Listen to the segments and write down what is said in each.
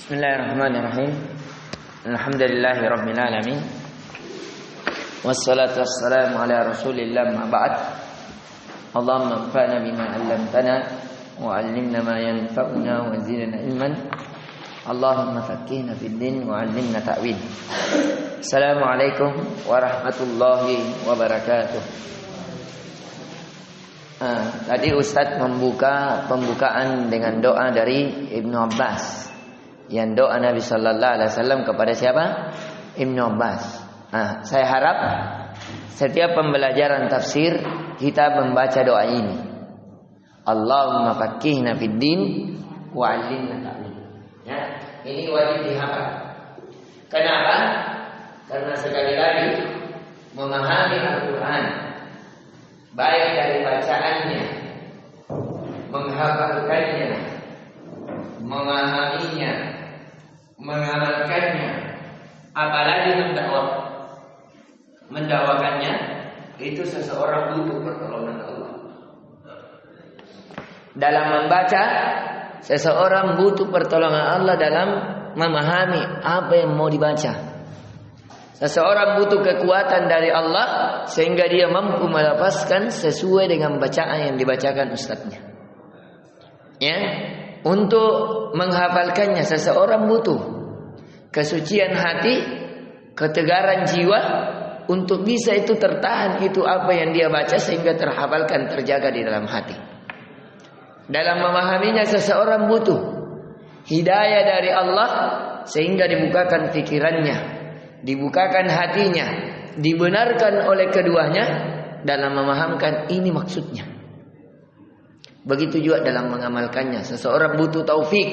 Bismillahirrahmanirrahim. Alhamdulillahi rabbil alamin. Wassalatu wassalamu ala Rasulillah ma ba'd. Allahumma anfa'na bima 'allamtana wa 'allimna ma yanfa'una wa zidna ilman. Allahumma faqqihna fid din wa 'allimna ta'wil. Assalamualaikum warahmatullahi wabarakatuh. Tadi Ustadz membuka pembukaan dengan doa dari Ibnu Abbas. Yang doa Nabi Sallallahu Alaihi Wasallam kepada siapa? Ibnu Abbas. Saya harap setiap pembelajaran tafsir kita membaca doa ini. Allahumma faqqihna fid din wa 'allimna ta'wil. Ya, ini wajib dihafal. Kenapa? Karena sekali lagi memahami Al-Quran, baik dari bacaannya, menghafalkannya, memahaminya, mengamalkannya, apalagi mendakwakannya, itu seseorang butuh pertolongan Allah. Dalam membaca, seseorang butuh pertolongan Allah dalam memahami apa yang mau dibaca. Seseorang butuh kekuatan dari Allah sehingga dia mampu melepaskan sesuai dengan bacaan yang dibacakan ustadznya. Ya, untuk menghafalkannya seseorang butuh kesucian hati, ketegaran jiwa untuk bisa itu tertahan itu apa yang dia baca sehingga terhafalkan, terjaga di dalam hati. Dalam memahaminya seseorang butuh hidayah dari Allah sehingga dibukakan pikirannya, dibukakan hatinya, dibenarkan oleh keduanya dalam memahamkan ini maksudnya. Begitu juga dalam mengamalkannya, seseorang butuh taufik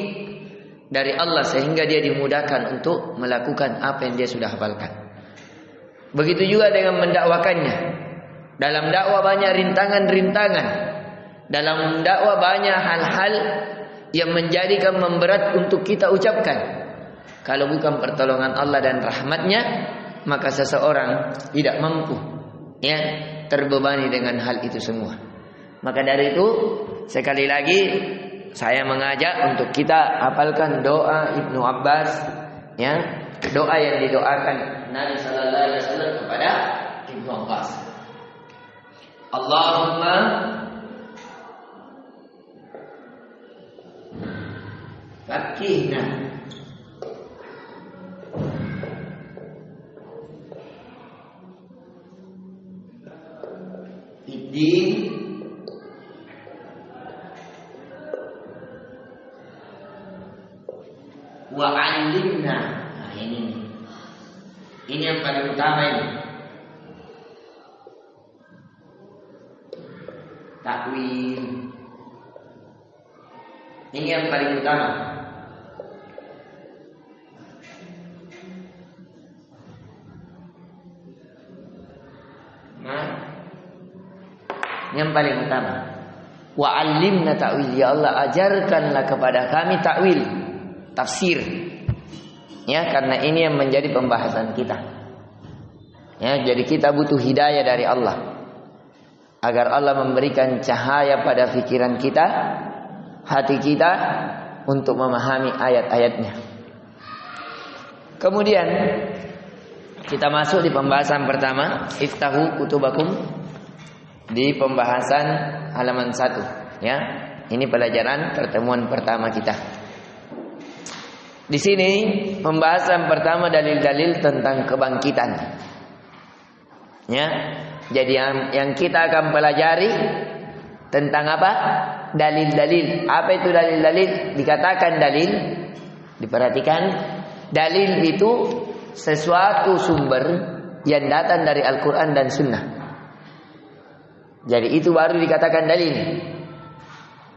dari Allah sehingga dia dimudahkan untuk melakukan apa yang dia sudah hafalkan. Begitu juga dengan mendakwakannya. Dalam dakwah banyak rintangan-rintangan. Dalam dakwah banyak hal-hal yang menjadikan memberat untuk kita ucapkan. Kalau bukan pertolongan Allah dan rahmatnya, maka seseorang tidak mampu terbebani dengan hal itu semua. Maka dari itu, sekali lagi saya mengajak untuk kita hafalkan doa Ibnu Abbas, doa yang didoakan Nabi Sallallahu Alaihi Wasallam kepada Ibnu Abbas. Allahumma faqqihna fid-din wa 'allimna. Ini yang paling utama ini. Takwil. Ini yang paling utama. Yang paling utama. Wa 'allimna ta'wil. Ya Allah, ajarkanlah kepada kami takwil, tafsir. Karena ini yang menjadi pembahasan kita. Jadi kita butuh hidayah dari Allah agar Allah memberikan cahaya pada pikiran kita, hati kita untuk memahami ayat-ayatnya. Kemudian kita masuk di pembahasan pertama, iftahu kutubakum, di pembahasan halaman 1. Ini pelajaran pertemuan pertama kita. Di sini pembahasan pertama dalil-dalil tentang kebangkitan. Jadi yang kita akan pelajari tentang apa? Dalil-dalil. Apa itu dalil-dalil? Dikatakan dalil, diperhatikan, dalil itu sesuatu sumber yang datang dari Al-Quran dan Sunnah. Jadi itu baru dikatakan dalil.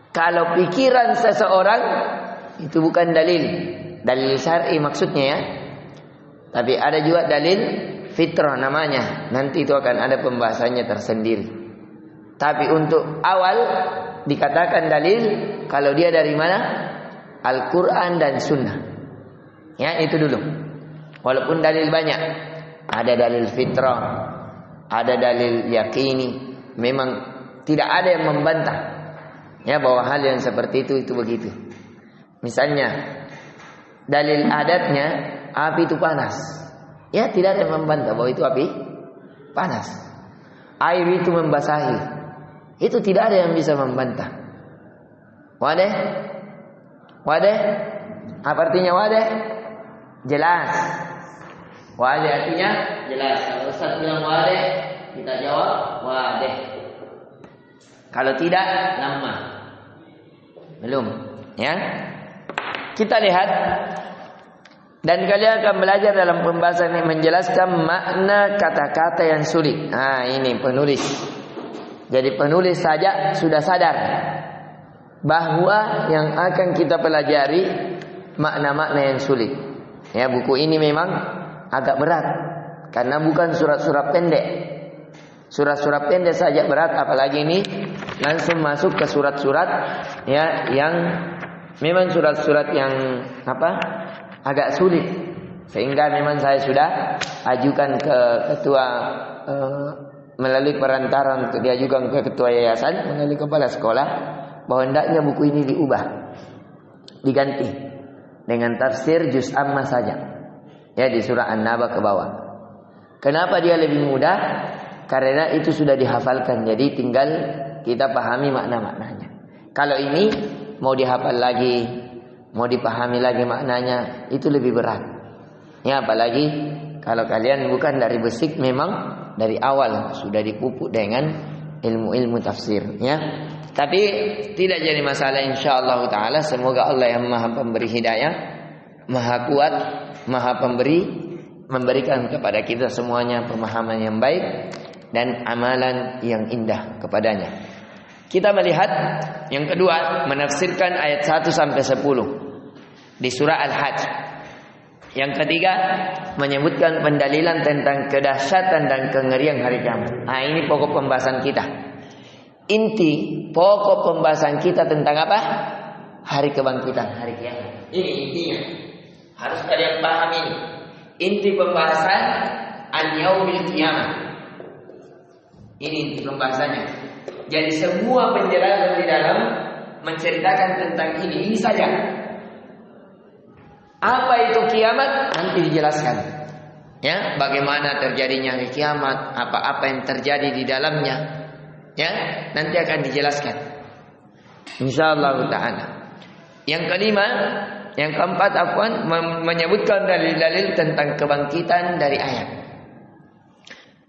Kalau pikiran seseorang itu bukan dalil. Dalil syar'i maksudnya Tapi ada juga dalil fitrah namanya. Nanti itu akan ada pembahasannya tersendiri. Tapi untuk awal dikatakan dalil kalau dia dari mana? Al-Quran dan Sunnah. Itu dulu. Walaupun dalil banyak. Ada dalil fitrah, ada dalil yakini. Memang tidak ada yang membantah bahwa hal yang seperti itu begitu. Misalnya dalil adatnya api itu panas. Ya, tidak ada yang membantah bahwa itu api panas. Air itu membasahi. Itu tidak ada yang bisa membantah. Wadah? Wadah? Apa artinya wadah? Jelas. Wadah artinya jelas. Kalau Ustaz bilang wadah, kita jawab wadah. Kalau tidak, nama. Belum, ya. Kita lihat, dan kalian akan belajar dalam pembahasan yang menjelaskan makna kata-kata yang sulit. Nah, ini penulis. Jadi penulis saja sudah sadar bahwa yang akan kita pelajari makna-makna yang sulit. Ya, buku ini memang agak berat karena bukan surat-surat pendek. Surat-surat pendek saja berat, apalagi ini langsung masuk ke surat-surat ya yang memang surat-surat yang agak sulit, sehingga memang saya sudah ajukan ke ketua melalui perantara untuk diajukan ke ketua yayasan melalui kepala sekolah bahwa hendaknya buku ini diubah, diganti dengan tafsir juz amma saja, ya, di surah An-Naba ke bawah. Kenapa dia lebih mudah? Karena itu sudah dihafalkan, jadi tinggal kita pahami makna-maknanya. Kalau ini mau dihafal lagi, mau dipahami lagi maknanya, itu lebih berat. Ya, apalagi kalau kalian bukan dari basic, memang dari awal sudah dipupuk dengan ilmu-ilmu tafsir, ya. Tapi tidak jadi masalah, insyaallah taala. Semoga Allah yang Maha Pemberi hidayah, Maha Kuat, Maha Pemberi, memberikan kepada kita semuanya pemahaman yang baik dan amalan yang indah kepadanya. Kita melihat yang kedua, menafsirkan ayat 1 sampai 10 di surah Al-Hajj. Yang ketiga, menyebutkan pendalilan tentang kedahsyatan dan kengerian hari kiamat. Nah, ini pokok pembahasan kita. Inti pokok pembahasan kita tentang apa? Hari kebangkitan, hari kiamat. Ini intinya. Harus kalian paham ini. Inti pembahasan an-yaumil qiyamah. Ini inti pembahasannya. Jadi semua penjelasan di dalam menceritakan tentang ini saja. Apa itu kiamat? Nanti dijelaskan. Ya, bagaimana terjadinya hari kiamat, apa-apa yang terjadi di dalamnya. Ya, nanti akan dijelaskan. Insyaallah taala. Yang kelima, yang keempat menyebutkan dalil-dalil tentang kebangkitan dari ayat.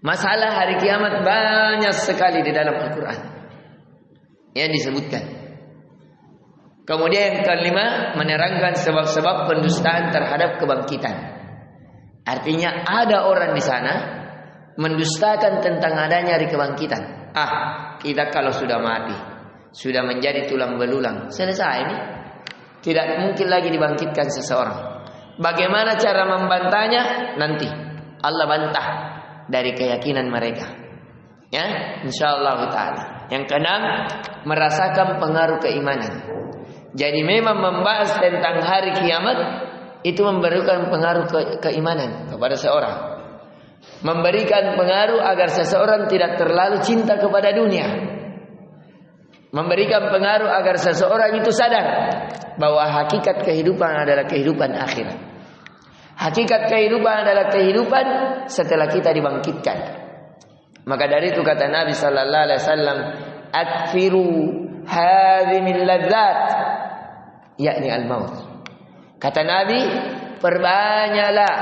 Masalah hari kiamat banyak sekali di dalam Al-Quran yang disebutkan. Kemudian yang kelima, menerangkan sebab-sebab pendustaan terhadap kebangkitan. Artinya ada orang di sana mendustakan tentang adanya hari kebangkitan. Kita kalau sudah mati, sudah menjadi tulang belulang, selesai ini. Tidak mungkin lagi dibangkitkan seseorang. Bagaimana cara membantahnya? Nanti Allah bantah dari keyakinan mereka. Ya, insyaallah taala. Yang keenam, merasakan pengaruh keimanan. Jadi memang membahas tentang hari kiamat itu memberikan pengaruh keimanan kepada seorang. Memberikan pengaruh agar seseorang tidak terlalu cinta kepada dunia. Memberikan pengaruh agar seseorang itu sadar bahwa hakikat kehidupan adalah kehidupan akhirat. Hakikat kehidupan adalah kehidupan setelah kita dibangkitkan. Maka dari itu kata Nabi sallallahu alaihi wasallam, "Akfiru hadhimil ladzat," yakni al-maut. Kata Nabi, perbanyaklah,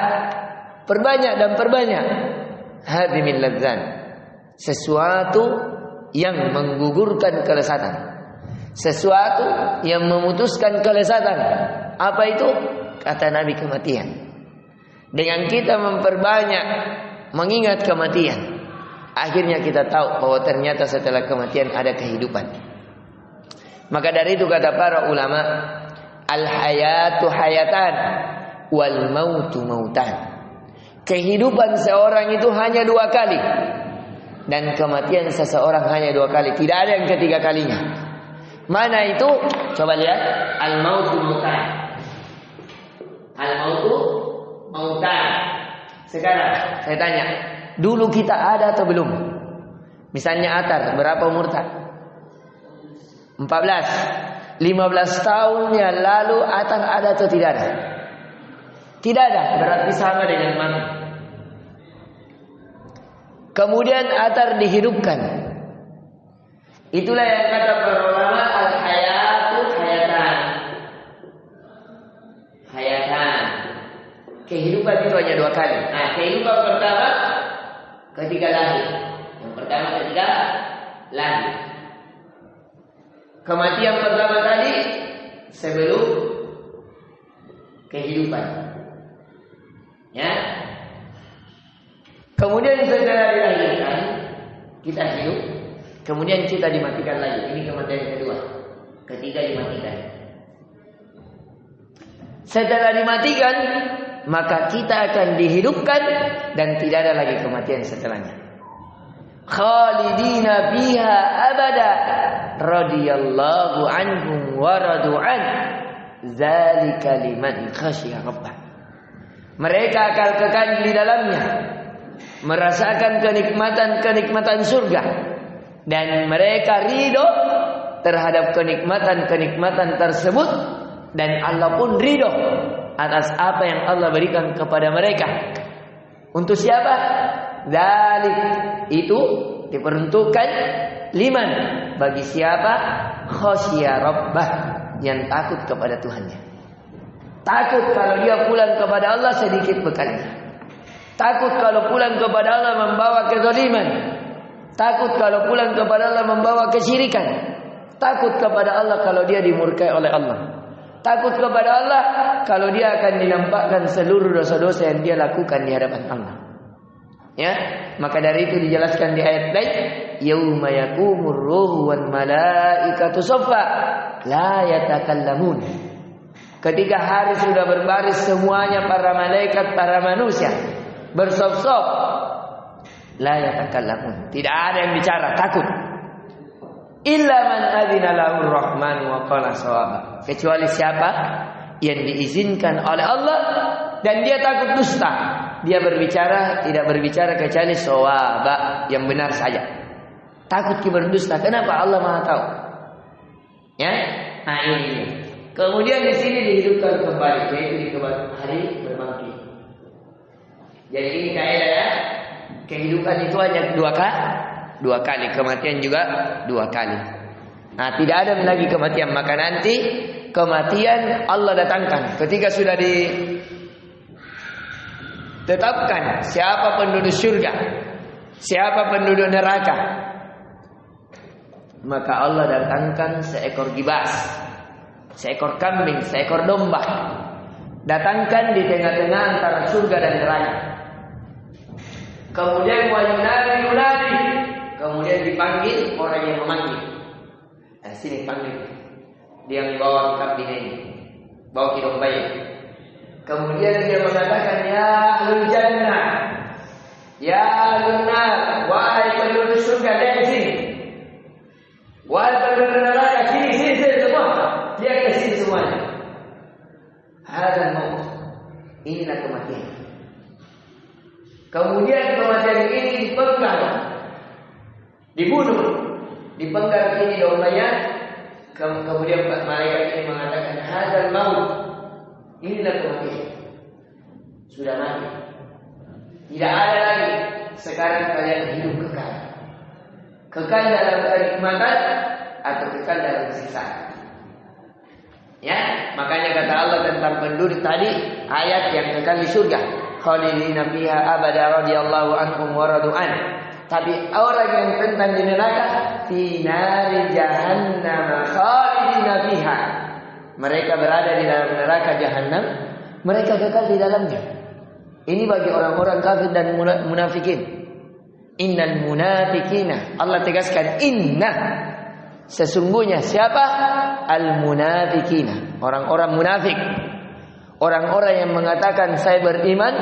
perbanyak dan perbanyak hadhimil ladzat, sesuatu yang menggugurkan kelezatan, sesuatu yang memutuskan kelezatan. Apa itu? Kata Nabi, kematian. Dengan kita memperbanyak mengingat kematian, akhirnya kita tahu bahwa ternyata setelah kematian ada kehidupan. Maka dari itu kata para ulama, al-hayatu hayatan wal mautu mautan. Kehidupan seorang itu hanya 2 kali, dan kematian seseorang hanya 2 kali. Tidak ada yang ketiga kalinya. Mana itu? Coba lihat. Al-mautu mautan. Al-mautu mautan. Sekarang saya tanya, dulu kita ada atau belum? Misalnya Atar, berapa umur tak? 14. 15 tahun yang lalu Atar ada atau tidak ada? Tidak ada, berarti sama dengan mati. Kemudian atar dihidupkan. Itulah yang kata para ulama al-hayatu hayatan. Hayatan. Kehidupan itu hanya 2 kali. Nah, kehidupan pertama ketika lahir. Yang pertama ketika lahir. Kematian pertama tadi sebelum kehidupan. Ya. Kemudian setelah dilahirkan kita hidup, kemudian kita dimatikan lagi. Ini kematian kedua. Ketiga dimatikan. Setelah dimatikan, maka kita akan dihidupkan dan tidak ada lagi kematian setelahnya. Khalidina biha abada radhiyallahu anhum wa radu'an zalika liman khasyiya rabbah. Mereka akan kekal di dalamnya, merasakan kenikmatan surga, dan mereka ridho terhadap kenikmatan tersebut, dan Allah pun ridho atas apa yang Allah berikan kepada mereka. Untuk siapa? Dzalik, itu diperuntukkan liman, bagi siapa? Khasyiya rabbah, yang takut kepada Tuhannya. Takut kalau dia pulang kepada Allah sedikit bekalnya. Takut kalau pulang kepada Allah membawa kezaliman. Takut kalau pulang kepada Allah membawa kesyirikan. Takut kepada Allah kalau dia dimurkai oleh Allah. Takut kepada Allah kalau dia akan dinampakkan seluruh dosa-dosa yang dia lakukan di hadapan Allah. Ya, maka dari itu dijelaskan di ayat lain, yauma yaqumur ruhu wal malaikatu saffa la yatakallamun. Ketika hari sudah berbaris semuanya, para malaikat, para manusia bersop-sop, la yatakallamun, tidak ada yang bicara, takut. Illa man adzina lahu rahman wa qala shawaba, kecuali siapa yang diizinkan oleh Allah dan dia takut dusta, dia berbicara tidak berbicara kecuali shawaba, yang benar saja. Takut berdusta. Kenapa? Allah Maha tahu. Ya, nah ini. Kemudian di sini dihidupkan kembali, yaitu di hari berbangkit. Jadi ini kaidah ya. Kehidupan itu hanya 2 kali, kematian juga 2 kali. Nah, tidak ada lagi kematian, maka nanti kematian Allah datangkan ketika sudah ditetapkan siapa penduduk surga, siapa penduduk neraka. Maka Allah datangkan seekor gibas, seekor kambing, seekor domba, datangkan di tengah-tengah antara surga dan neraka. Kemudian yunadi, kemudian dipanggil orang yang memanggil. Nah, sini panggil. Dia membawa kambing ini, bawa domba ini. Kemudian dia mengatakan, ya ahlul jannah, ya ahlun nar, wahai penduduk surga, dari sini. Wahai penduduk neraka, sini semua. Dia ke sini semuanya. Hadzal maut. Inilah kematian. Kemudian kematian ini dipenggal, dibunuh, dipenggal ini dombanya. Kemudian malaikat ini mengatakan, hadzal maut. Inilah kematian. Sudah mati. Tidak ada lagi. Sekarang kalian hidup kekal. Kekal dalam kenikmatan atau kekal dalam siksaan. Ya, makanya kata Allah tentang penduduk tadi, ayat yang kekal di surga, khalidina fiha abada radhiyallahu anhum wa radu'an. Tapi orang yang tentang di neraka, fi nari jahannam khalidina fiha. Mereka berada di dalam neraka jahanam, mereka kekal di dalamnya. Ini bagi orang-orang kafir dan munafikin. Innal munafikina, Allah tegaskan inna, sesungguhnya siapa? Al-munafikina, orang-orang munafik, orang-orang yang mengatakan saya beriman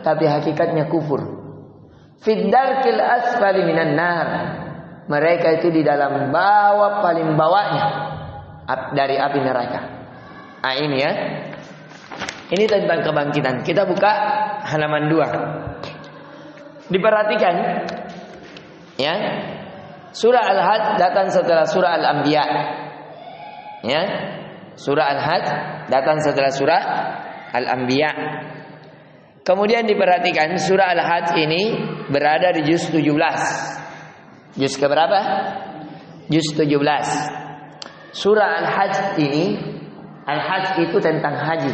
tapi hakikatnya kufur. Fid darkil asfali minan nar, mereka itu di dalam bawah, paling bawahnya dari api neraka. Nah ini ya, ini tentang kebangkitan. Kita buka halaman 2. Diperhatikan ya, surah Al-Hajj datang setelah surah Al-Anbiya. Ya, surah Al-Hajj datang setelah surah Al-Anbiya. Kemudian diperhatikan surah Al-Hajj ini berada di juz 17. Juz ke berapa? Juz 17. Surah Al-Hajj ini, Al-Hajj itu tentang haji.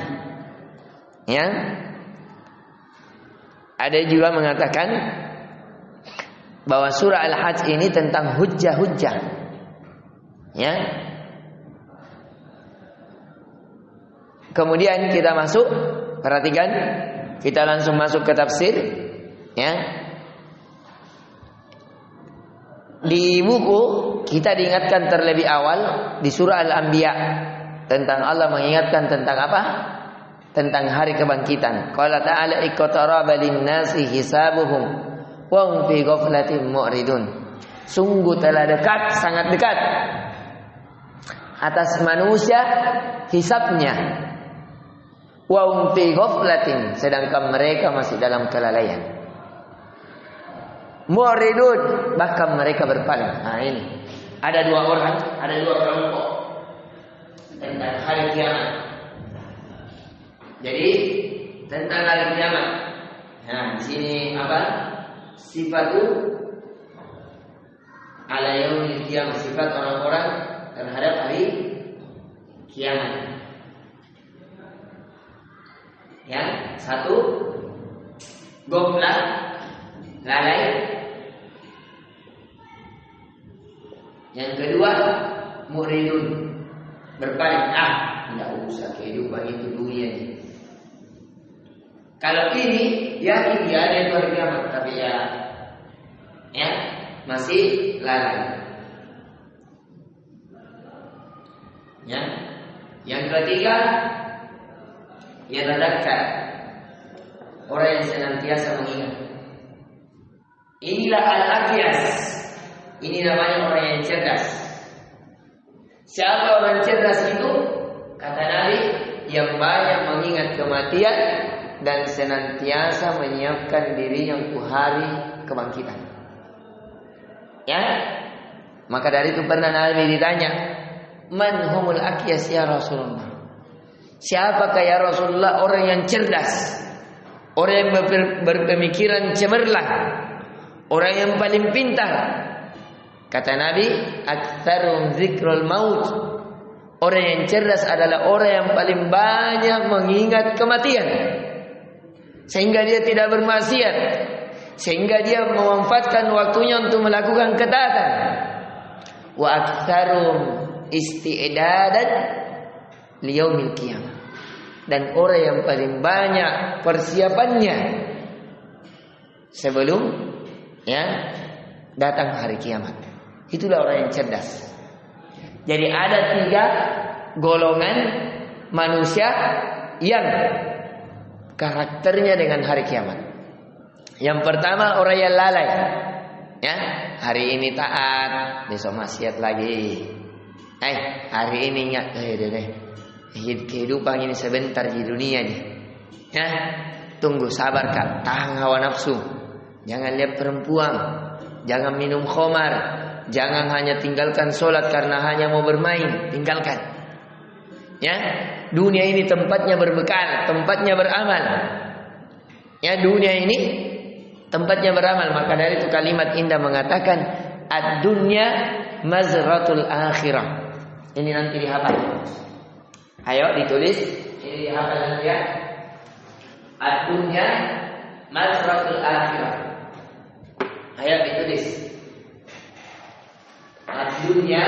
Ya. Ada juga mengatakan bahwa surah Al-Hajj ini tentang hujjah-hujjah. Ya. Kemudian kita masuk, perhatikan, kita langsung masuk ke tafsir, ya. Di buku kita diingatkan terlebih awal di surah Al-Anbiya tentang Allah mengingatkan tentang apa? Tentang hari kebangkitan. Qala ta'ala iqtaraba lin-nasi hisabuhum wa hum fi ghaflatin mu'ridun. Sungguh telah dekat, sangat dekat atas manusia hisabnya. Wa hum fi ghaflatin, sedangkan mereka masih dalam kelalaian. Mu'ridun, bahkan mereka berpaling. Nah ini ada dua orang, ada dua kelompok tentang hari kiamat. Jadi tentang hari kiamat. Nah di sini apa? Sifatu ala yaumil qiyamah, sifat orang-orang terhadap hari kiamat. Ya, satu goflah, lalai. Yang kedua muridun, berpaling. Tidak usah kehidupan itu dunia ini. Kalau ini yakin dia ada hari kiamat, tapi ya masih lalai. Ya, yang ketiga yatadzakar, orang yang senantiasa mengingat. Inilah al-aqyas. Ini namanya orang yang cerdas. Siapa orang cerdas itu? Kata Nabi, yang banyak mengingat kematian dan senantiasa menyiapkan dirinya untuk hari kebangkitan. Ya. Maka dari itu pernah Nabi ditanya, "Man humul aqyas ya Rasulullah?" Siapakah ya Rasulullah orang yang cerdas, orang yang berpemikiran cemerlang, orang yang paling pintar? Kata Nabi, aktsarum dzikrul maut. Orang yang cerdas adalah orang yang paling banyak mengingat kematian, sehingga dia tidak bermaksiat, sehingga dia memanfaatkan waktunya untuk melakukan ketaatan. Wa aktsarum isti'dadan liyaumil qiyamah. Dan orang yang paling banyak persiapannya sebelum datang hari kiamat. Itulah orang yang cerdas. Jadi ada 3 golongan manusia yang karakternya dengan hari kiamat. Yang pertama orang yang lalai. Ya, hari ini taat, besok maksiat lagi. Hari ini ingat, kehidupan ini sebentar di dunia nih. Ya, tunggu, sabar Kak, tahan hawa nafsu. Jangan lihat perempuan, jangan minum khamar, jangan hanya tinggalkan sholat karena hanya mau bermain, tinggalkan. Ya, dunia ini tempatnya berbekal, tempatnya beramal. Ya, dunia ini tempatnya beramal. Maka dari itu kalimat indah mengatakan ad-dunya mazratul akhirah. Ini nanti dihafal. Ayo ditulis, ini dihafal nanti ya. Ad-dunya mazratul akhirah. Ayo ditulis. Ad-dunya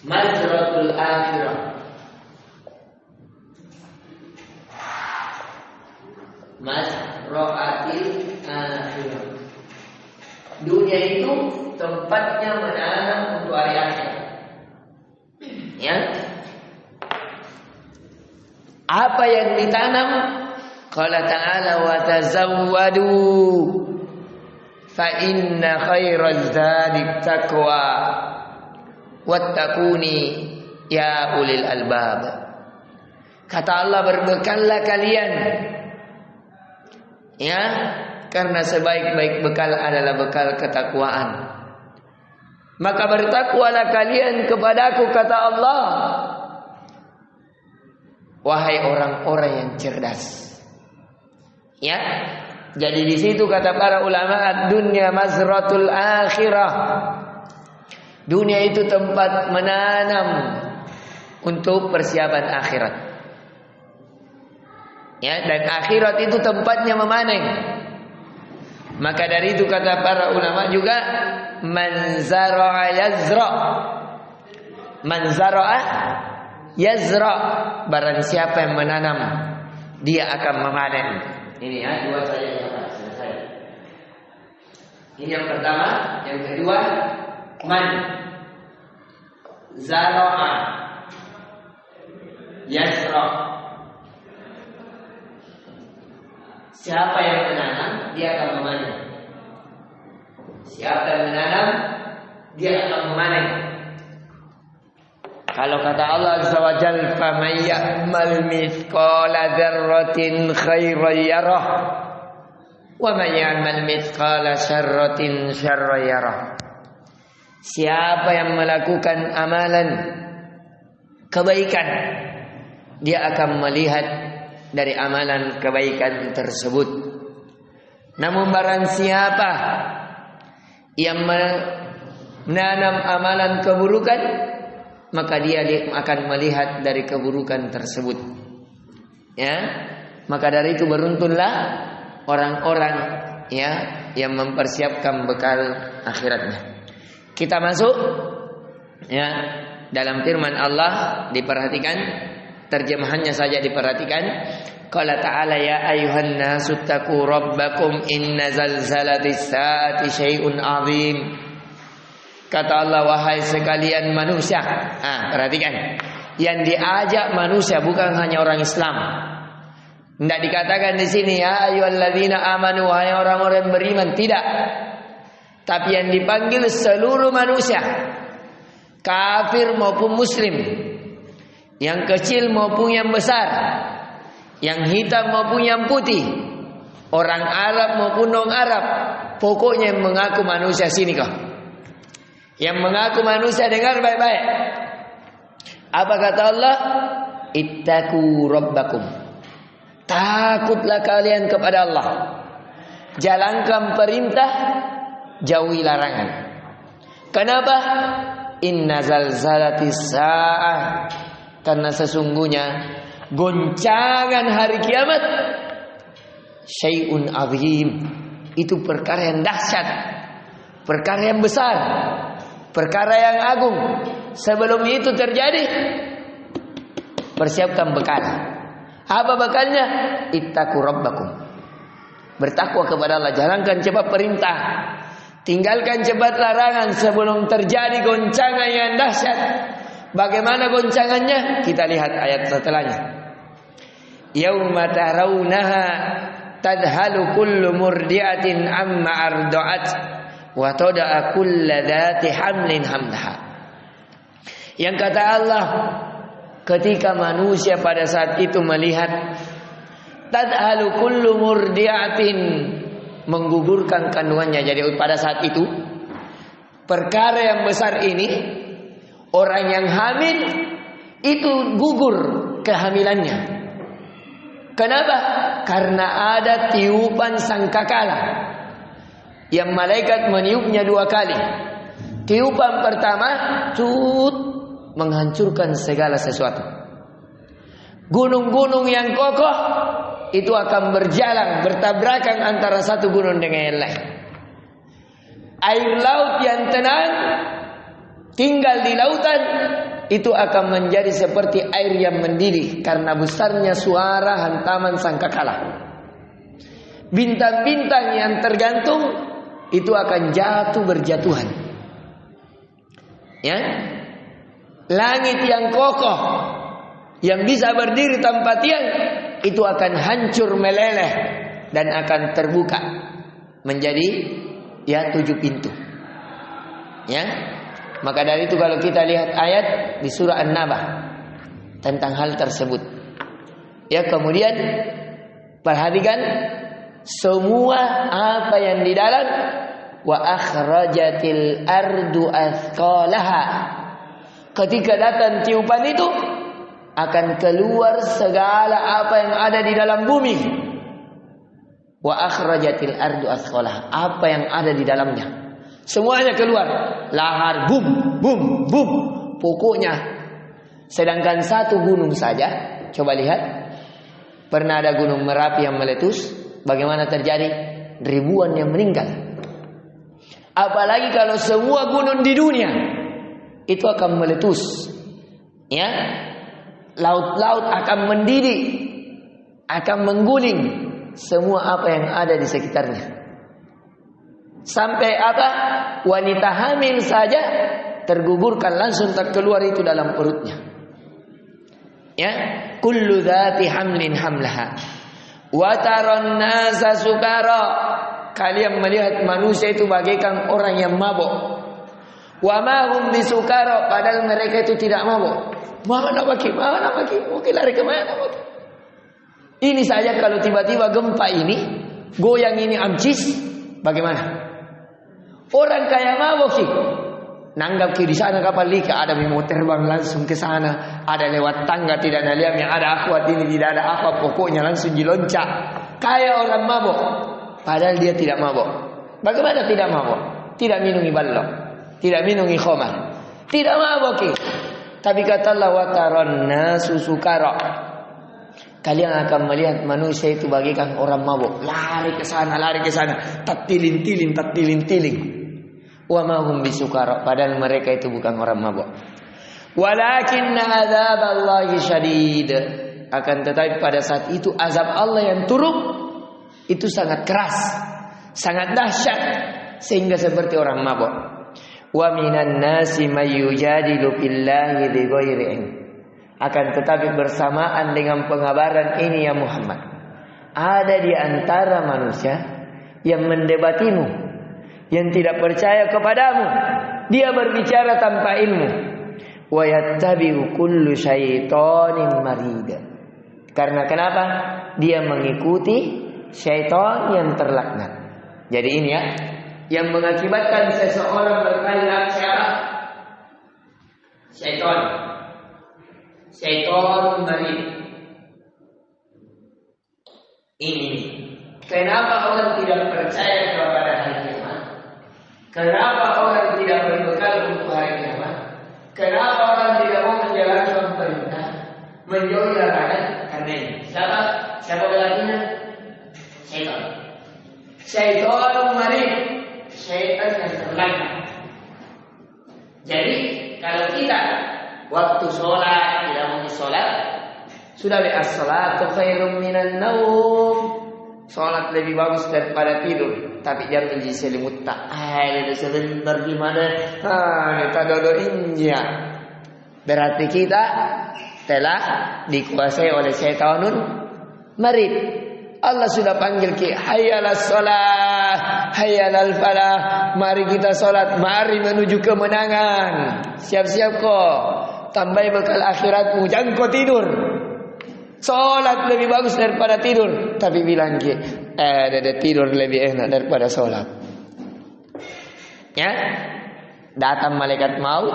mazratul akhirah. Mazratul akhirah. Dunia itu tempatnya menanam untuk hari akhir. Ya. Apa yang ditanam? Qala ta'ala wa tazawwadu fa inna khairaz zadi taqwa wattaquni ya ulil albab. Kata Allah, berbekallah kalian. Ya, karena sebaik-baik bekal adalah bekal ketakwaan. Maka bertakwalah kalian kepadaku, kata Allah. wahai orang-orang yang cerdas. Ya. Jadi di situ kata para ulama, dunia mazratul akhirah. Dunia itu tempat menanam untuk persiapan akhirat. Ya, dan akhirat itu tempatnya memanen. Maka dari itu kata para ulama juga, man zara'a yazra. Man zara'a yazra. Barang siapa yang menanam, dia akan memanen. Ini ya, dua saja yang selesai. Ini yang pertama, yang kedua, man zara'a yazra. Siapa yang menanam, dia akan memanen. Siapa yang menanam, dia akan memanen. Kalau kata Allah Azza wa Jalla, "Faman ya'mal mithqala dzarratin khairan yarah, wa man ya'mal mithqala syarratin syarran yarah." Siapa yang melakukan amalan kebaikan, dia akan melihat dari amalan kebaikan tersebut. Namun barang siapa yang menanam amalan keburukan, maka dia akan melihat dari keburukan tersebut. Ya, maka dari itu beruntunlah orang-orang ya yang mempersiapkan bekal akhiratnya. Kita masuk ya dalam firman Allah, diperhatikan terjemahannya saja diperhatikan. Qala ta'ala ya ayuhan nasu taqu rabbakum inna zalzalatis saati syai'un 'azim. Kata Allah, wahai sekalian manusia. Perhatikan. Yang diajak manusia bukan hanya orang Islam. Tidak dikatakan di sini ya ayyuhalladzina amanu, wahai orang-orang beriman, tidak. Tapi yang dipanggil seluruh manusia, kafir maupun muslim, yang kecil maupun yang besar, yang hitam maupun yang putih, orang Arab maupun non-Arab, pokoknya yang mengaku manusia sini kau. Yang mengaku manusia, dengar baik-baik. Apa kata Allah? Ittaqu rabbakum. Takutlah kalian kepada Allah. Jalankan perintah, jauhi larangan. Kenapa? Inna zalzalatis sa'ah. Karena sesungguhnya goncangan hari kiamat syai'un 'azim. Itu perkara yang dahsyat, perkara yang besar, perkara yang agung. Sebelum itu terjadi, persiapkan bekal. Apa bekalnya? Ittaqu rabbakum. Bertakwa kepada Allah, jalankan cepat perintah, tinggalkan cepat larangan sebelum terjadi goncangan yang dahsyat. Bagaimana goncangannya? Kita lihat ayat setelahnya. Yauma tarawunaha tadhalu kullu murdi'atin amma arda'at wa tada'a kullu dzati hamlin hamlaha. Yang kata Allah, ketika manusia pada saat itu melihat tadhalu kullu murdi'atin, menggugurkan kandungannya. Jadi pada saat itu perkara yang besar ini, orang yang hamil itu gugur kehamilannya. Kenapa? Karena ada tiupan sangkakala yang malaikat meniupnya 2 kali. Tiupan pertama menghancurkan segala sesuatu. Gunung-gunung yang kokoh itu akan berjalan bertabrakan antara satu gunung dengan yang lain. Air laut yang tenang tinggal di lautan itu akan menjadi seperti air yang mendidih karena besarnya suara hantaman sangkakala. Bintang-bintang yang tergantung itu akan jatuh berjatuhan. Ya, langit yang kokoh yang bisa berdiri tanpa tiang itu akan hancur meleleh dan akan terbuka menjadi 7 pintu. Ya. Maka dari itu kalau kita lihat ayat di surah An-Naba tentang hal tersebut. Ya, kemudian perhatikan semua apa yang di dalam, wa akhrajatil ardu athqalaha. Ketika datang tiupan itu, akan keluar segala apa yang ada di dalam bumi. Wa akhrajatil ardu athqalaha, apa yang ada di dalamnya semuanya keluar. Lahar, bum, bum, bum. Pokoknya, sedangkan satu gunung saja, coba lihat, pernah ada gunung Merapi yang meletus, bagaimana terjadi? Ribuan yang meninggal. Apalagi kalau semua gunung di dunia itu akan meletus, ya, laut-laut akan mendidih, akan mengguling semua apa yang ada di sekitarnya. Sampai apa? Wanita hamil saja tergugurkan langsung tak keluar itu dalam perutnya. Ya, kullu dzati hamlin hamlaha. Wa taron nasa sukara. Kalian melihat manusia itu bagaikan orang yang mabuk. Wa ma hum bisukara, padahal mereka itu tidak mabuk. Mana bagi? Mungkin lari ke mana bagi? Ini saja kalau tiba-tiba gempa ini, goyang ini amcis, bagaimana? Orang kaya mabuk sih. Nanggap di sana kapal lika, ada mau terbang langsung ke sana, ada lewat tangga tidak ada liam yang ada akwat ini tidak ada apa, pokoknya langsung diloncat. Kaya orang mabuk, padahal dia tidak mabuk. Bagaimana tidak mabuk? Tidak minum balok, tidak minum khamar, tidak mabuk. Tapi kata Allah wa taranna susukara. Kalian akan melihat manusia itu bagaikan orang mabuk, lari ke sana, tiling. Wa ma hum bisukara, padahal mereka itu bukan orang mabuk. Walakinna adzaballahi syadid. Akan tetapi pada saat itu azab Allah yang turun itu sangat keras, sangat dahsyat, sehingga seperti orang mabuk. Wa minan nasi may yujadilu billahi bighairi ilm. Akan tetapi bersamaan dengan pengabaran ini ya Muhammad, ada di antara manusia yang mendebatimu, yang tidak percaya kepadamu. Dia berbicara tanpa ilmu. Wa yattabi'u kullu syaitanin marid. Karena kenapa? Dia mengikuti syaitan yang terlaknat. Jadi ini ya, yang mengakibatkan seseorang berkali-kali siapa? Syaitan marid. Ini kenapa orang tidak percaya kepada hari kiamat? Kenapa orang tidak berbekal untuk hari kiamat? Kenapa orang tidak mau menjalankan perintah, menjauhi larangan? Karena ini. Siapa belakangnya? Syaitan marid. Syaitan yang terlaknat. Jadi kalau kita waktu sholat tidak mau sholat, sudah as-salatu khairum minan naum. Sholat lebih bagus daripada tidur. Tapi jangan diselimut tak. Ada sebentar di mana? Kita dodo inja. Berarti kita telah dikuasai oleh syaitanun marid. Allah sudah panggil kita, hayyalas sholat, hayyalal falah. Mari kita sholat, mari menuju kemenangan. Siap-siap kok. Tambahi bekal akhiratmu, jangan kau tidur. Sholat lebih bagus daripada tidur. Tapi bilang ada tidur lebih enak daripada sholat. Ya, datang malaikat maut,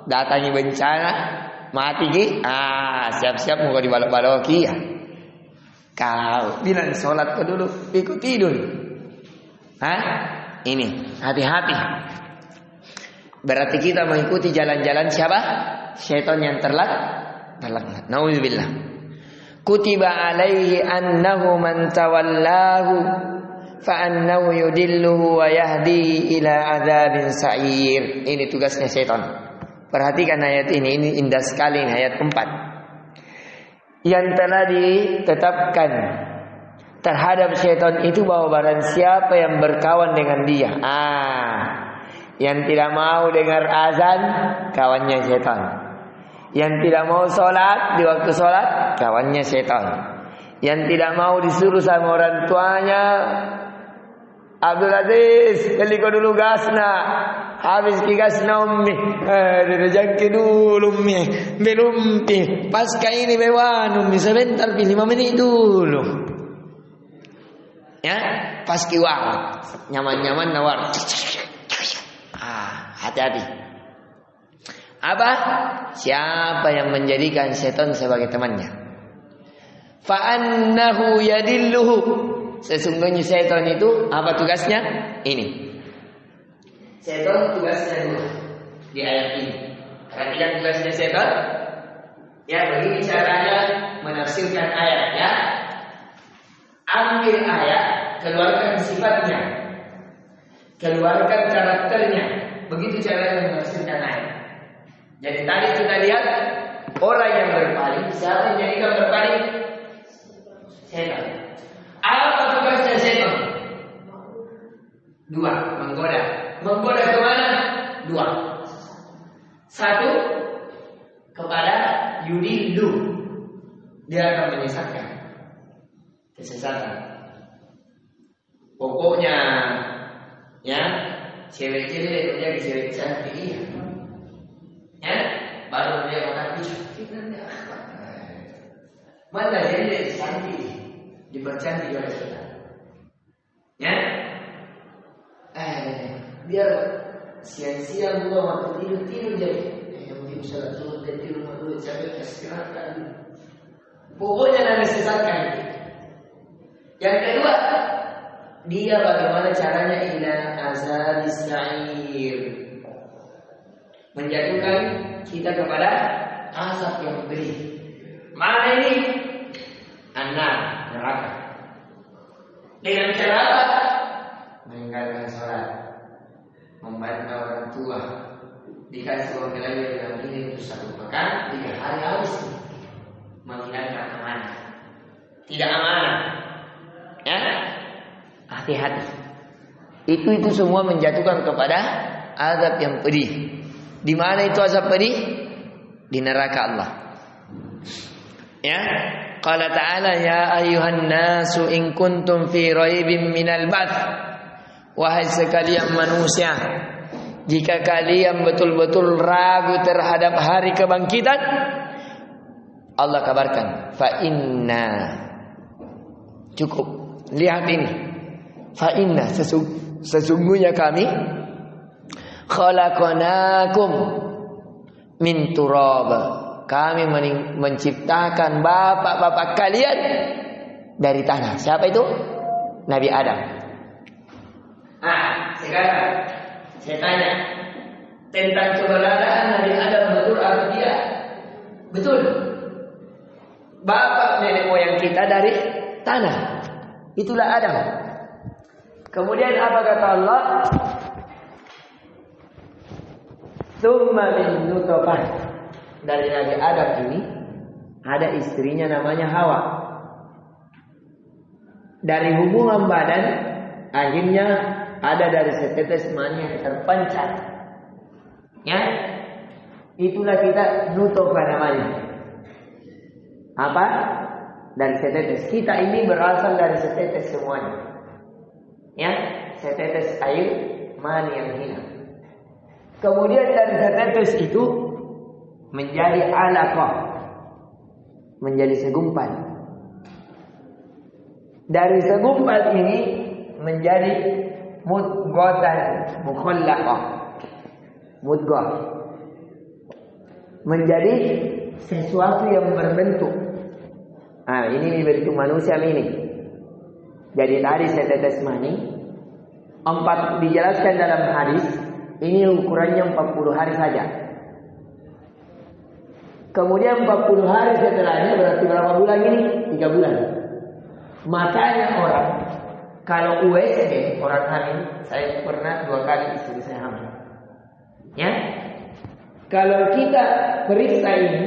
datangi bencana, mati siap-siap mau dibalok-baloki ya. Kau bilang sholat kau dulu, ikut tidur. Ini hati-hati. Berarti kita mengikuti jalan-jalan siapa? Syaitan yang terlaknat. Nauzubillah. Kutiba alaihi annahu man tawallahu fa annahu yudilluhu wa yahdi ila adzabin sa'ir. Ini tugasnya syaitan. Perhatikan ayat ini indah sekali, ini ayat 4. Yang telah ditetapkan terhadap syaitan itu bahwa barang siapa yang berkawan dengan dia, yang tidak mau dengar azan, kawannya syaitan. Yang tidak mau sholat di waktu sholat, kawannya syaitan. Yang tidak mau disuruh sama orang tuanya, Abdul Aziz, beli kau dulu gasna, habis ki gasna ummi, jangki dulu ummi, belum pi, pasca ini bewan ummi, sebentar pi 5 menit dulu. Ya, pas kiwal, nyaman-nyaman nawar. Hati-hati. Apa? Siapa yang menjadikan setan sebagai temannya? Fa'annahu yadilluhu. Sesungguhnya setan itu apa tugasnya? Ini. Setan tugasnya dulu di ayat ini. Perhatikan tugasnya setan. Ya, begini caranya menafsirkan ayat ya. Ambil ayat, keluarkan sifatnya, keluarkan karakternya. Begitu caranya menafsirkan ayat. Jadi tadi kita lihat orang yang berpaling, siapa yang jadikan berpaling? Setan. Apa tugasnya setan? Dua, menggoda. Menggoda kemana? Dua. Satu, kepada yudillu, dia akan menyesatkan, kesesatan. Pokoknya, ya, cewek-cewek dia cewek cantik, ya, baru dia makan kita dia. Mana dia cantik, dipercantik oleh kita, ya. Biar siang-siang gua waktu tidur jadi. Mungkin salat zuhur dan tidur dulu sampai istirahatkan. Pokoknya nanti sesatkan. Yang kedua, dia bagaimana caranya ila azabis sa'ir, menjatuhkan kita kepada azab yang pedih. Mana ini? An-nar, neraka. Dengan cara apa? Meninggalkan salat, membantah orang tua, dikasih uang belanja dengan ini untuk 1 pekan, 3 hari habis. Menghilangkan amanah, tidak amanah, ya. Hati-hati. Itu semua menjatuhkan kepada azab yang pedih. Di mana itu azab pedih? Di neraka Allah. Ya. Qala ta'ala ya ayyuhan nasu in kuntum fi raibin minal ba'ts. Wahai sekalian manusia, jika kalian betul-betul ragu terhadap hari kebangkitan, Allah kabarkan, fa inna, cukup, lihat ini, fa inna, sesungguhnya kami khalaqnakum min turab, kami menciptakan bapak-bapak kalian dari tanah. Siapa itu? Nabi Adam. Sekarang saya tanya tentang keberadaan Nabi Adam, betul atau tidak? Betul. Bapak nenek moyang kita dari tanah, itulah Adam. Kemudian apa kata Allah? Tsumma min nutfah. Dari Nabi Adam ini ada istrinya namanya Hawa. Dari hubungan badan akhirnya ada dari setetes mani yang terpancar. Ya, itulah kita nutfah namanya. Apa? Dari setetes. Kita ini berasal dari setetes semuanya. Ya, setetes air mani yang hilang. Kemudian dari setetes itu menjadi alaqah, menjadi segumpal. Dari segumpal ini menjadi mudghatan mukhallaqah. Mudghah menjadi sesuatu yang berbentuk. Ini bentuk manusia ini. Jadi tadi setetes mani 4 dijelaskan dalam hadis, ini ukurannya 40 hari saja. Kemudian 40 hari setelahnya berarti berapa bulan ini? 3 bulan. Makanya orang kalau USG, orang hamil, saya pernah 2 kali istri saya hamil. Ya, kalau kita periksa ini,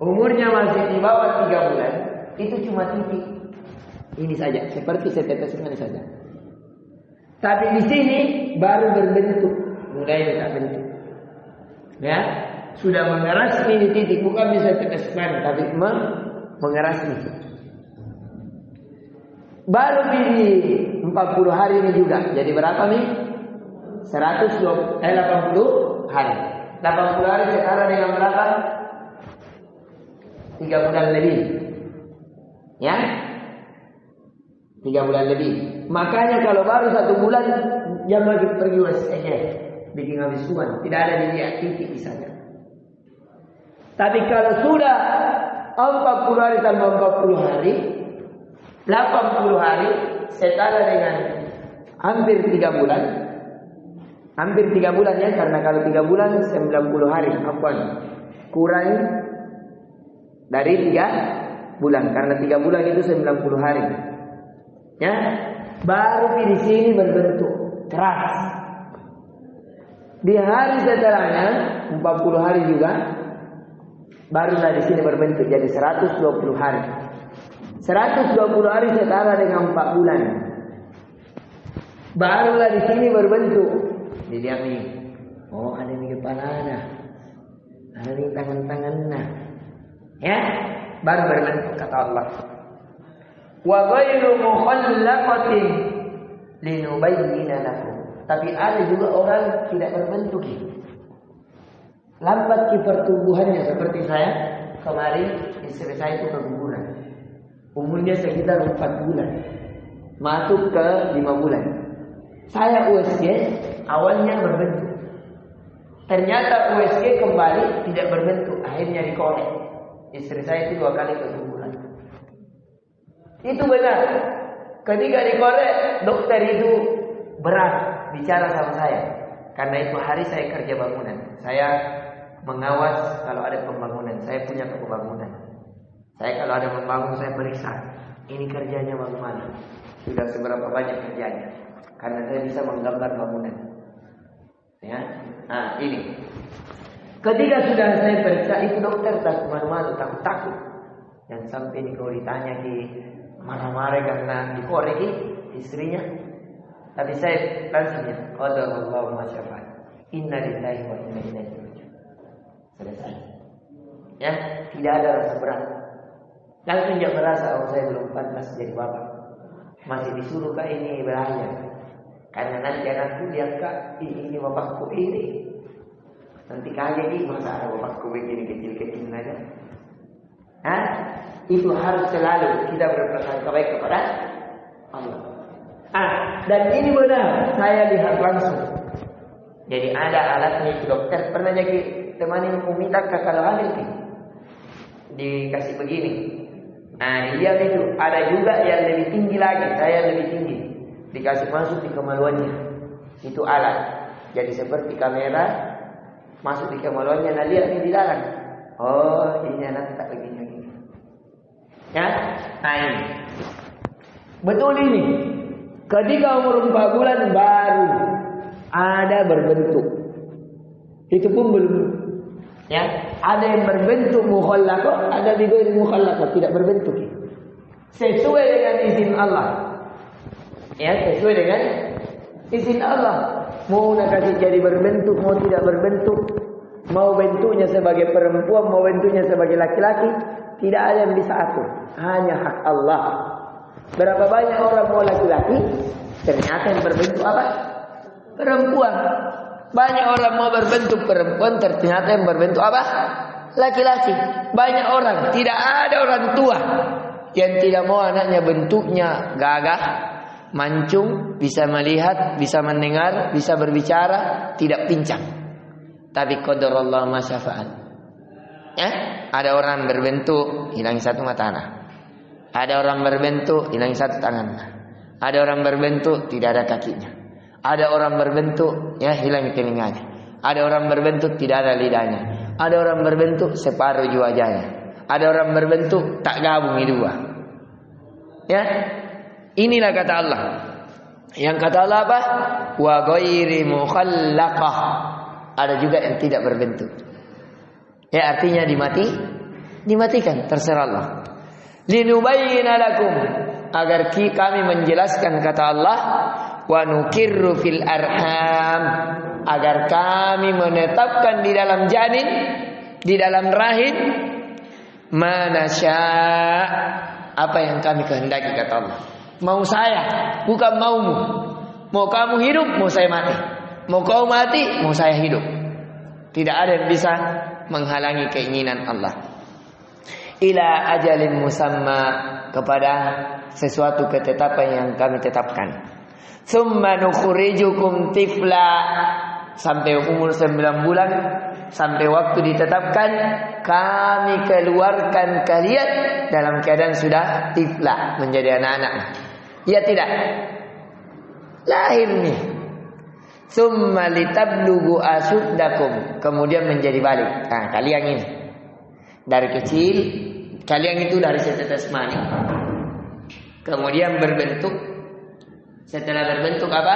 umurnya masih di bawah 3 bulan, itu cuma titik ini saja, seperti setetes mani saja. Tapi di sini baru berbentuk, mulai berbentuk. Ya, sudah mengeras ini titik, bukan bisa setetes mani, tapi mengeras ini. Baru di 40 hari ini juga. Jadi berapa nih? 80 hari. 80 hari sekarang dengan berapa? 3 bulan lebih. Ya? 3 bulan lebih. Makanya kalau baru 1 bulan jangan lagi pergi USG, bikin habis uang. Tidak ada dilihat titik di sana. Tapi kalau sudah 40 hari tambah 40 hari, 80 hari, setara dengan hampir 3 bulan. Hampir 3 bulan ya, karena kalau 3 bulan 90 hari. Kurang dari 3 bulan. Karena 3 bulan itu 90 hari. Ya, baru di sini berbentuk keras. Di hari setelahnya 40 hari juga barulah di sini berbentuk jadi 120 hari. 120 hari setara dengan 4 bulan. Barulah di sini berbentuk. Dilihat nih. Oh, ada di kepala ada. Ada di tangan-tangannya. Ya, baru berbentuk kata Allah. Wa ghairu mukhallaqatin linubayyana lakum. Tapi ada juga orang tidak berbentuk. Lambat pertumbuhannya seperti saya. Kemarin istri saya itu keguguran. Umurnya sekitar 4 bulan. Masuk ke 5 bulan. Saya USG awalnya berbentuk. Ternyata USG kembali tidak berbentuk. Akhirnya dikorek. Istri saya itu 2 kali keguguran. Itu benar. Ketika dikorek, dokter itu berat bicara sama saya. Karena itu hari saya kerja bangunan. Saya mengawas kalau ada pembangunan. Saya punya pembangunan. Saya kalau ada membangun saya periksa. Ini kerjanya bagaimana? Sudah seberapa banyak kerjanya? Karena saya bisa menggambar bangunan. Ya, nah ini. Ketika sudah saya periksa itu dokter tak malu-malu, takut. Yang sampai kalau ditanya marah-marah karena dikorek istrinya. Tapi saya langsung ya, qadarullah ma syaa. Inna lillahi wa inna ilaihi raji'un. Selesai. Ya, tidak ada rasa berat. Langsung dia merasa saya belum pantas jadi bapak. Masih disuruh kak ini bahaya. Karena nanti anakku diangkat, ini bapakku ini. Nanti kaget ini masa ada bapakku begini kecil-kecil aja. Hah? Itu harus selalu kita berprasangka baik kepada Allah. Dan ini benar, saya lihat langsung. Jadi ada alatnya itu dokter. Pernah jadi teman yang minta kalau hamil dikasih begini. Nah dia itu ada juga yang lebih tinggi lagi. Saya lebih tinggi. Dikasih masuk di kemaluannya. Itu alat. Jadi seperti kamera masuk di kemaluannya. Nah lihat ini di dalam. Oh ini anak tak begini. Ya, nah ini. Betul ini. Ketika umur 4 bulan baru ada berbentuk. Itu pun belum. Ya, ada yang berbentuk mukhallaqah, ada juga yang mukhallaqah tidak berbentuk. Sesuai dengan izin Allah. Ya, sesuai dengan izin Allah. Mau nak kasih jadi berbentuk, mau tidak berbentuk, mau bentuknya sebagai perempuan, mau bentuknya sebagai laki-laki, tidak ada yang bisa atur. Hanya hak Allah. Berapa banyak orang mau laki-laki, ternyata yang berbentuk apa? Perempuan. Banyak orang mau berbentuk perempuan, ternyata yang berbentuk apa? Laki-laki. Banyak orang, tidak ada orang tua yang tidak mau anaknya bentuknya gagah, mancung, bisa melihat, bisa mendengar, bisa berbicara, tidak pincang. Tapi qadarullah ma syafa'al. Ya, ada orang berbentuk hilang satu mata anak. Ada orang berbentuk hilang satu tangan. Ada orang berbentuk tidak ada kakinya. Ada orang berbentuk ya hilang telinganya. Ada orang berbentuk tidak ada lidahnya. Ada orang berbentuk separuh wajahnya. Ada orang berbentuk tak gabung dua. Ya, inilah kata Allah. Yang kata Allah apa? Wa ghairi mukhallaqah. Ada juga yang tidak berbentuk. Ya artinya dimatikan terserah Allah. Linubayyina lakum, agar kami menjelaskan kata Allah, wa nukirru fil arham, agar kami menetapkan di dalam janin, di dalam rahim, manasya, apa yang kami kehendaki kata Allah. Mau saya, bukan maumu. Mau kamu hidup, mau saya mati. Mau kau mati, mau saya hidup. Tidak ada yang bisa menghalangi keinginan Allah. Ila ajalin musamma, kepada sesuatu ketetapan yang kami tetapkan. Tsumma nukhrijukum tifla, sampai umur 9 bulan sampai waktu ditetapkan kami keluarkan kalian dalam keadaan sudah tifla, menjadi anak-anak. Ya tidak? Lahir nih. Tsumma litablugu asuddakum, kemudian menjadi balik. Nah, kalian ini dari kecil, kalian itu dari setetes mani. Kemudian berbentuk. Setelah berbentuk apa?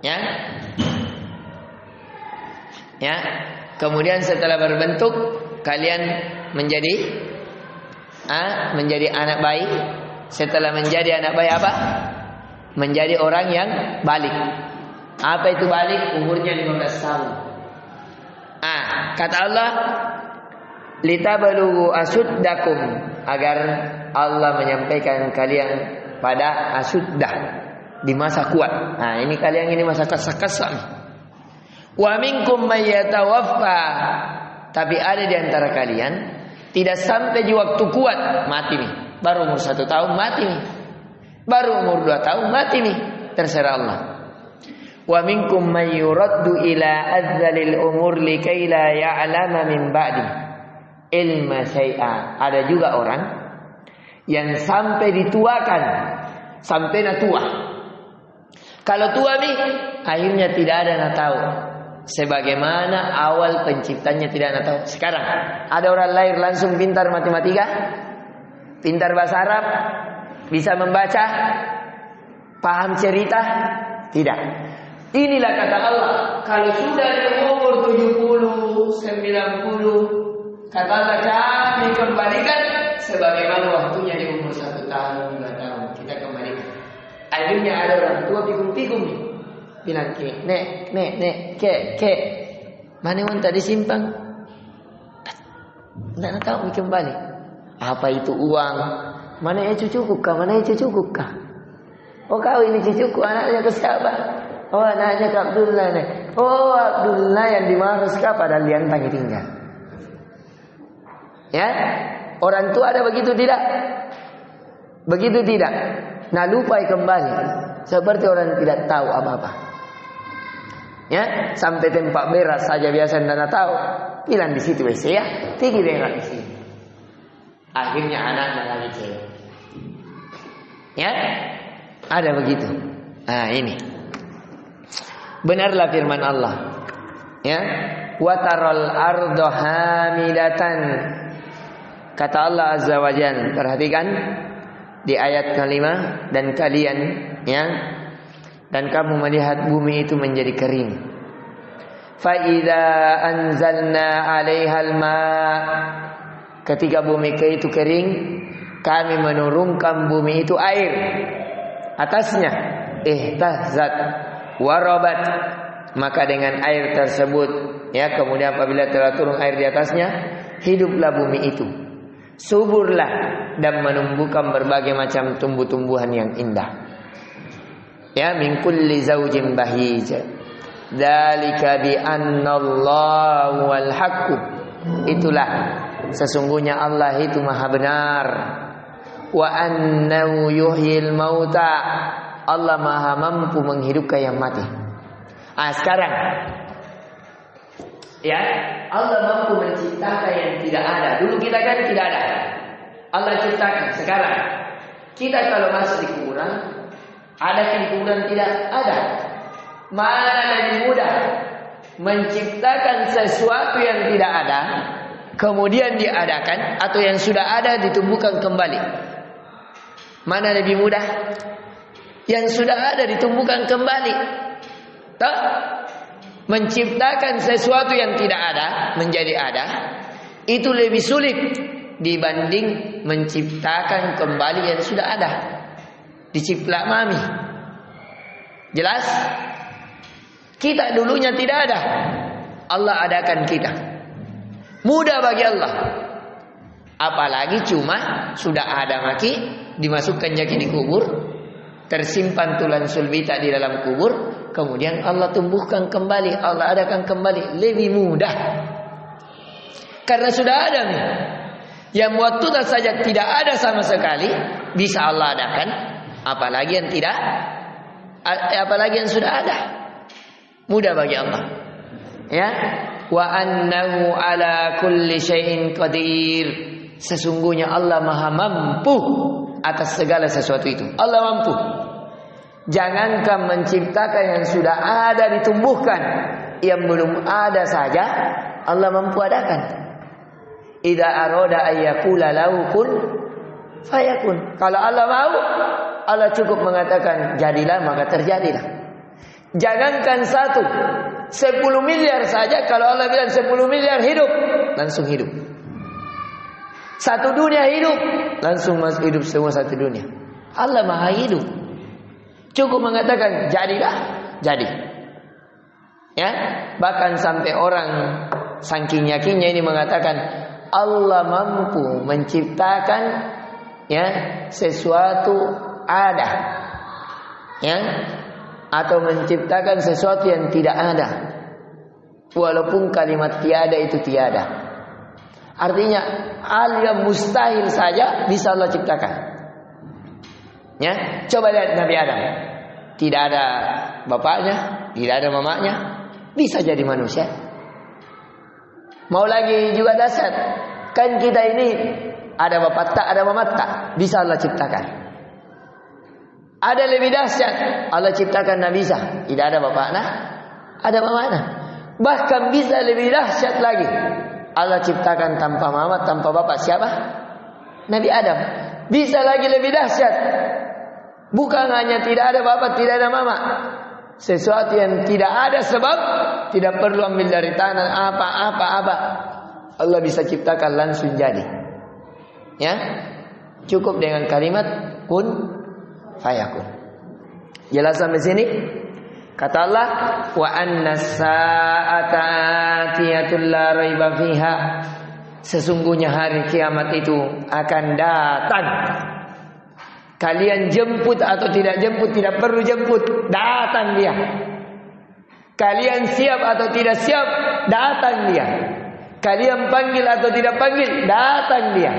Ya. Ya. Kemudian setelah berbentuk kalian menjadi anak bayi. Setelah menjadi anak bayi apa? Menjadi orang yang balik. Apa itu balik? Umurnya 15 tahun. Kata Allah, litabalughu asuddakum, agar Allah menyampaikan kalian pada asuddah, di masa kuat. Ini kalian ini masa kasa-kasa. Wa minkum may yatawaffa, tapi ada di antara kalian tidak sampai di waktu kuat, mati nih. Baru umur 1 tahun mati nih. Baru umur 2 tahun mati nih. Terserah Allah. Wa minkum may yuraddu ila adzalil umur likai la ya'lama min ba'di ilma syai'a. Ada juga orang yang sampai dituakan, sampai tua. Kalau tua nih, akhirnya tidak ada yang tahu. Sebagaimana awal penciptanya tidak ada tahu. Sekarang ada orang lahir langsung pintar matematika, pintar bahasa Arab, bisa membaca, paham cerita? Tidak. Inilah kata Allah, kalau sudah di umur 70, 90, kata Allah kami kembalikan sebagaimana waktunya di umur 1 tahun, 2 tahun, kita kembalikan. Akhirnya ada orang tua pikun-pikun nih, bilang nek, ke, mana yang tadi simpang? Tidak tahu kembali. Apa itu uang? Mana yang cucuku kah? Mana yang cucuku kah? Oh kau ini cucuku, anaknya ke siapa? Oh anaknya ke Abdullah nih. Oh Abdullah yang dimaras kah? Padahal dia tanggi tinggal. Ya, orang tua ada begitu tidak? Begitu tidak? Nah lupa kembali, seperti orang tidak tahu apa-apa. Ya, sampai tempat beras saja biasa tidak tahu. Bilang di situ WC ya, tinggi berak di sini. Akhirnya anaknya lagi cewek. Ya, ada begitu. Ini. Benarlah firman Allah. Ya, watarol ardo hamidatan. Kata Allah Azza wa Jalla, perhatikan di ayat kelima, dan kalian, ya, dan kamu melihat bumi itu menjadi kering. Fa idza anzalna 'alaihal ma, ketika bumi itu kering, kami menurunkan bumi itu air atasnya. Ihtazat warabat, maka dengan air tersebut, ya, kemudian apabila telah turun air di atasnya, hiduplah bumi itu, suburlah dan menumbuhkan berbagai macam tumbuh-tumbuhan yang indah. Ya, min kulli zaujin bahij. Dzalika bi annallahu wal haqq. Itulah sesungguhnya Allah itu maha benar. Wa annahu yuhyil mauta. Allah maha mampu menghidupkan yang mati. Sekarang, ya, Allah mampu menciptakan yang tidak ada. Dulu kita kan tidak ada. Allah ciptakan. Sekarang kita kalau masuk di kuburan, ada di kuburan tidak ada. Mana lebih mudah menciptakan sesuatu yang tidak ada, kemudian diadakan, atau yang sudah ada ditumbuhkan kembali? Mana lebih mudah? Yang sudah ada ditumbuhkan kembali. Tak? Menciptakan sesuatu yang tidak ada menjadi ada, itu lebih sulit dibanding menciptakan kembali yang sudah ada. Diciplak mami. Jelas? Kita dulunya tidak ada, Allah adakan kita. Mudah bagi Allah. Apalagi cuma sudah ada maki, dimasukkan jaki di kubur, tersimpan tulang sulbita di dalam kubur, kemudian Allah tumbuhkan kembali, Allah adakan kembali, lebih mudah. Karena sudah ada nih. Yang waktu saja tidak ada sama sekali, bisa Allah adakan, apalagi yang tidak, apalagi yang sudah ada. Mudah bagi Allah. Ya. wa annahu ala kulli syai'in qadir. Sesungguhnya Allah Maha mampu atas segala sesuatu itu. Allah mampu. Jangankan menciptakan yang sudah ada ditumbuhkan, yang belum ada saja Allah mampu adakan. Idza arada ayyakula lahu kun fayakun. Kalau Allah mau, Allah cukup mengatakan jadilah, maka terjadilah. Jangankan 10 miliar saja, kalau Allah bilang 10 miliar hidup, langsung hidup. 1 dunia hidup, langsung masuk hidup semua 1 dunia. Allah Maha hidup. Cukup mengatakan jadilah, jadi. Ya, bahkan sampai orang saking yakinnya ini mengatakan Allah mampu menciptakan ya sesuatu ada, ya, atau menciptakan sesuatu yang tidak ada, walaupun kalimat tiada itu tiada. Artinya hal yang mustahil saja bisa Allah ciptakan. Ya, coba lihat Nabi Adam. Tidak ada bapaknya, tidak ada mamanya, bisa jadi manusia. Mau lagi juga dahsyat. Kan kita ini ada bapak tak, ada mama tak, bisa Allah ciptakan. Ada lebih dahsyat, Allah ciptakan Nabi Isa, tidak ada bapaknya, ada mamanya. Bahkan bisa lebih dahsyat lagi, Allah ciptakan tanpa mama, tanpa bapak. Siapa? Nabi Adam. Bisa lagi lebih dahsyat. Bukan hanya tidak ada bapak, tidak ada mama. Sesuatu yang tidak ada sebab, tidak perlu ambil dari tanah apa. Allah bisa ciptakan langsung jadi. Ya, cukup dengan kalimat kun fayakun. Jelas sampai sini? Kata Allah, wa anna sa'ata atiyatul la raiba fiha. Sesungguhnya hari kiamat itu akan datang. Kalian jemput atau tidak jemput, tidak perlu jemput, datang dia. Kalian siap atau tidak siap, datang dia. Kalian panggil atau tidak panggil, datang dia.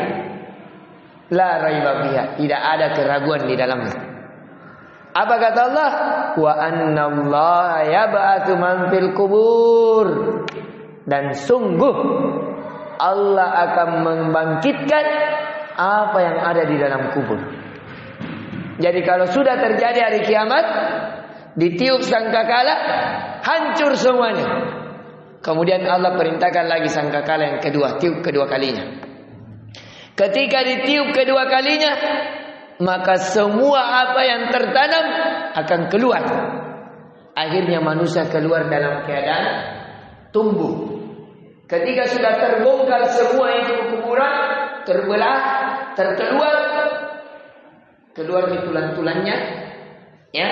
La raiba fiha, tidak ada keraguan di dalamnya. Apa kata Allah? Wa annallaha yab'atsu man fil kubur. Dan sungguh Allah akan membangkitkan apa yang ada di dalam kubur. Jadi kalau sudah terjadi hari kiamat, ditiup sangkakala, hancur semuanya. Kemudian Allah perintahkan lagi sangkakala yang kedua, tiup kedua kalinya. Ketika ditiup kedua kalinya, maka semua apa yang tertanam akan keluar. Akhirnya manusia keluar dalam keadaan tumbuh. Ketika sudah terbongkar semua itu kuburan, terbelah, terkeluar, keluar di tulang-tulangnya, ya,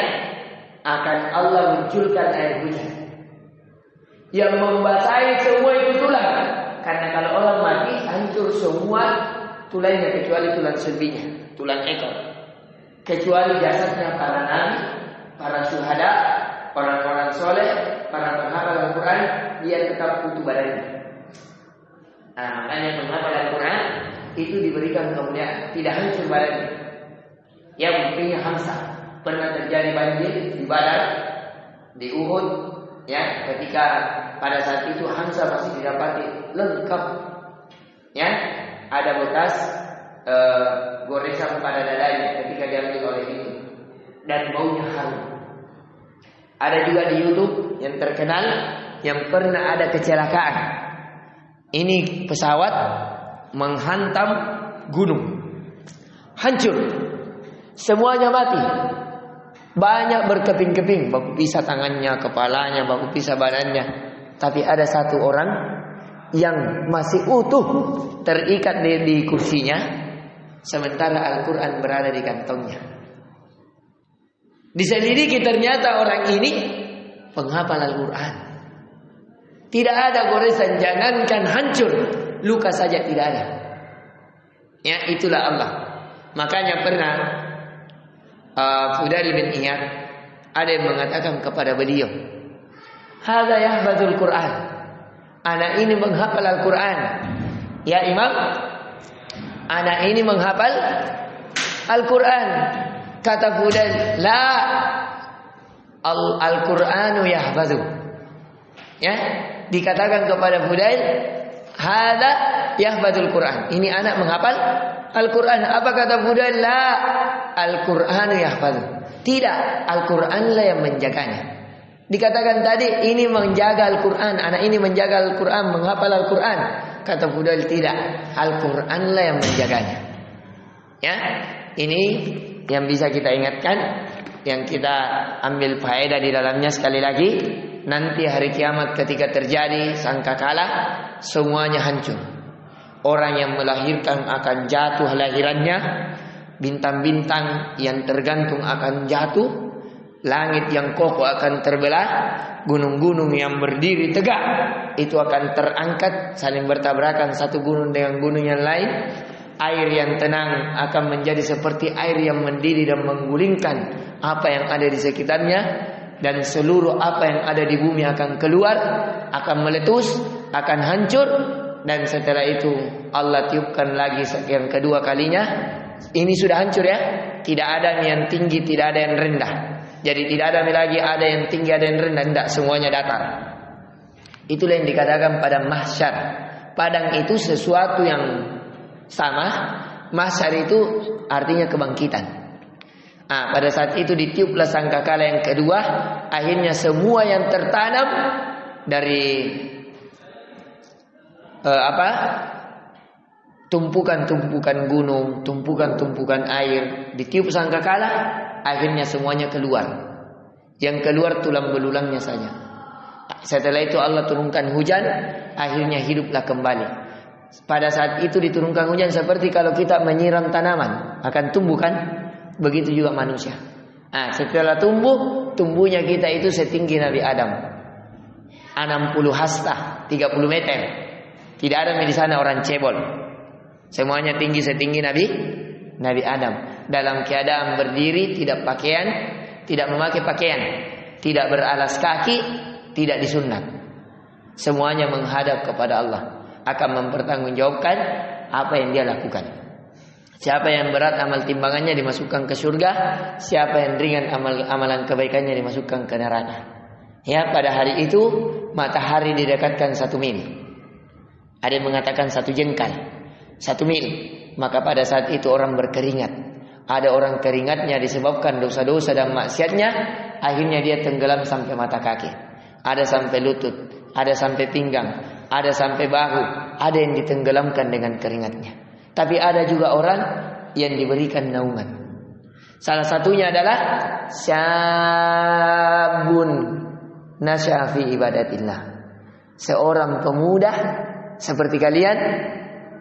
akan Allah munculkan air hujan yang membasahi semua itu tulang. Karena kalau orang mati hancur semua tulangnya kecuali tulang selbinya, tulang ekor, kecuali jasadnya para nabi, para syuhada, orang-orang soleh, para penghafal Al-Quran, dia tetap utuh badannya. Nah, makanya penghafal Al-Quran itu diberikan kemuliaan, tidak hancur badannya. Ya, buktinya Hamzah pernah terjadi banjir di Badar, di Uhud, ya, ketika pada saat itu Hamzah masih didapati lengkap, ya, ada bekas goresan pada dadanya ketika diambil oleh itu, dan baunya harum. Ada juga di YouTube yang terkenal yang pernah ada kecelakaan. Ini pesawat menghantam gunung, hancur. Semuanya mati. Banyak berkeping-keping, baku pisah tangannya, kepalanya, baku pisah badannya. Tapi ada satu orang yang masih utuh, terikat di kursinya, sementara Al-Quran berada di kantongnya. Diselidiki ternyata orang ini penghafal Al-Quran. Tidak ada goresan, jangankan hancur, luka saja tidak ada. Ya, itulah Allah. Makanya pernah Fudail bin Iyad ada yang mengatakan kepada beliau, "Hadza yahfazul Quran." Anak ini menghafal Al-Quran. Ya Imam, anak ini menghafal Al-Quran. Kata Fudail, "La, Al-Quranu yahfazu." Ya, dikatakan kepada Fudail, "Hada yahfadzul Quran." Ini anak menghafal Al-Quran. Apa kata Fudail? La, Al-Quran yahfadzu. Tidak, Al-Quranlah yang menjaganya. Dikatakan tadi ini menjaga Al-Quran, anak ini menjaga Al-Quran, menghafal Al-Quran. Kata Fudail, tidak, Al-Quranlah yang menjaganya. Ya, ini yang bisa kita ingatkan, yang kita ambil faedah di dalamnya. Sekali lagi, nanti hari kiamat ketika terjadi sangkakala, semuanya hancur. Orang yang melahirkan akan jatuh lahirannya, bintang-bintang yang tergantung akan jatuh, langit yang kokoh akan terbelah, gunung-gunung yang berdiri tegak itu akan terangkat saling bertabrakan satu gunung dengan gunung yang lain. Air yang tenang akan menjadi seperti air yang mendidih dan menggulingkan apa yang ada di sekitarnya, dan seluruh apa yang ada di bumi akan keluar, akan meletus, akan hancur. Dan setelah itu Allah tiupkan lagi yang kedua kalinya. Ini sudah hancur ya, tidak ada yang tinggi, tidak ada yang rendah. Jadi tidak ada lagi ada yang tinggi, ada yang rendah, tidak, semuanya datar. Itulah yang dikatakan pada mahsyar. Padang itu sesuatu yang sama. Mahsyar itu artinya kebangkitan. Pada saat itu ditiuplah sangkakala yang kedua. Akhirnya semua yang tertanam dari tumpukan-tumpukan gunung, tumpukan-tumpukan air, ditiup sangkakala, akhirnya semuanya keluar. Yang keluar tulang belulangnya saja. Setelah itu Allah turunkan hujan, akhirnya hiduplah kembali. Pada saat itu diturunkan hujan seperti kalau kita menyiram tanaman, akan tumbuh kan? Begitu juga manusia. Setelah tumbuhnya kita itu setinggi Nabi Adam. 60 hasta, 30 meter. Tidak ada di sana orang cebol. Semuanya tinggi setinggi Nabi Adam. Dalam keadaan berdiri, tidak pakaian, tidak memakai pakaian, tidak beralas kaki, tidak disunat. Semuanya menghadap kepada Allah, akan mempertanggungjawabkan apa yang dia lakukan. Siapa yang berat amal timbangannya dimasukkan ke surga, siapa yang ringan amalan kebaikannya dimasukkan ke neraka. Ya, pada hari itu matahari didekatkan 1 mil. Ada yang mengatakan 1 jengkal, 1 mil. Maka pada saat itu orang berkeringat. Ada orang keringatnya disebabkan dosa-dosa dan maksiatnya, akhirnya dia tenggelam sampai mata kaki. Ada sampai lutut, ada sampai pinggang, ada sampai bahu, ada yang ditenggelamkan dengan keringatnya. Tapi ada juga orang yang diberikan naungan. Salah satunya adalah syabun nasya'a fi ibadatillah. Seorang pemuda seperti kalian,